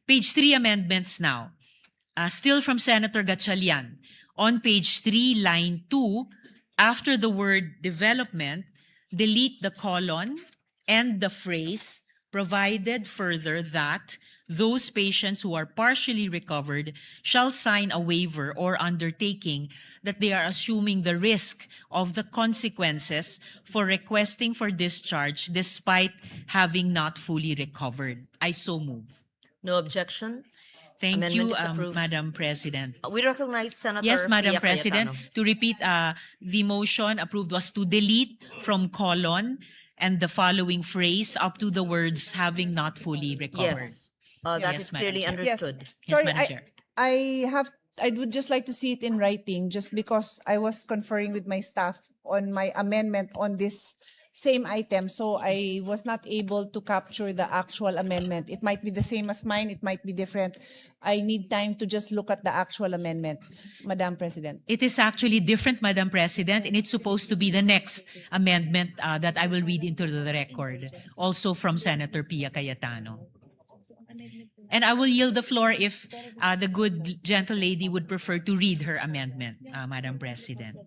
Page 3 amendments now. Still from Senator Gatchalian. On page 3, line 2, after the word development, delete the colon and the phrase provided further that those patients who are partially recovered shall sign a waiver or undertaking that they are assuming the risk of the consequences for requesting for discharge despite having not fully recovered. I so move. No objection? Thank Amendment you, is approved. Madam President. We recognize Senator Yes, Madam Pia President. Cayetano. To repeat, the motion approved was to delete from colon and the following phrase up to the words having not fully recovered. Yes, that Yes, is Madam clearly Chair. understood. Yes, Sorry, Madam Chair. I would just like to see it in writing just because I was conferring with my staff on my amendment on this same item. So I was not able to capture the actual amendment. It might be the same as mine. It might be different. I need time to just look at the actual amendment, Madam President. It is actually different, Madam President, and it's supposed to be the next amendment that I will read into the record, also from Senator Pia Cayetano. And I will yield the floor if the good gentle lady would prefer to read her amendment, Madam President.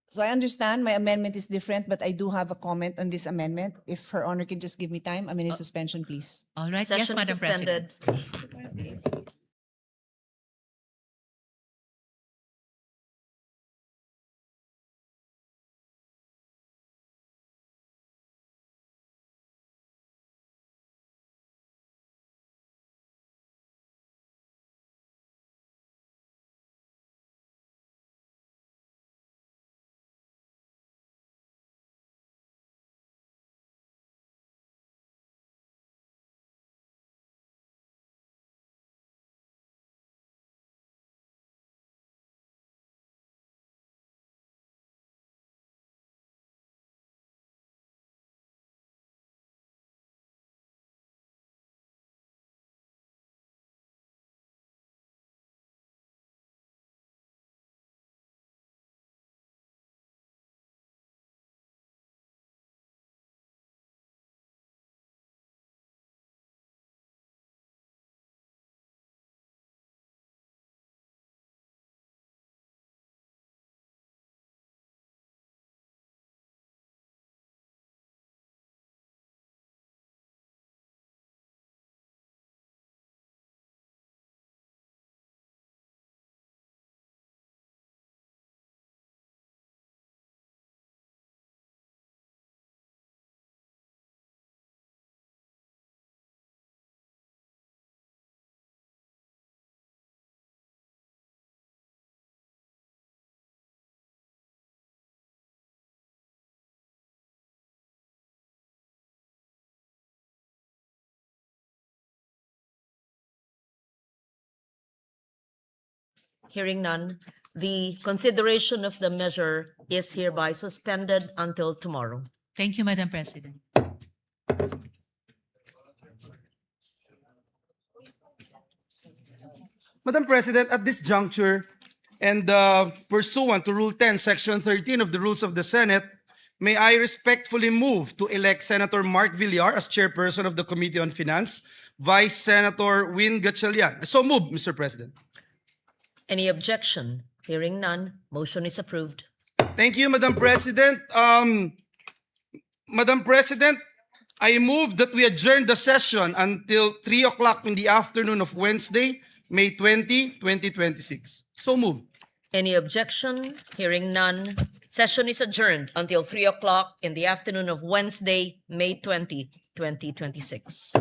So I understand my amendment is different, but I do have a comment on this amendment. If Her Honor can just give me time, a minute suspension, please. All right. Yes, Session Madam President. suspended. Hearing none, the consideration of the measure is hereby suspended until tomorrow. Thank you, Madam President. Madam President, at this juncture, and pursuant to Rule 10, Section 13 of the Rules of the Senate, may I respectfully move to elect Senator Mark Villar as chairperson of the Committee on Finance, Vice Senator Win Gatchalian. So move, Mr. President. Any objection? Hearing none, motion is approved. Thank you, Madam President. Madam President, I move that we adjourn the session until 3 o'clock in the afternoon of Wednesday, May 20, 2026. So move. Any objection? Hearing none, session is adjourned until 3 o'clock in the afternoon of Wednesday, May 20, 2026.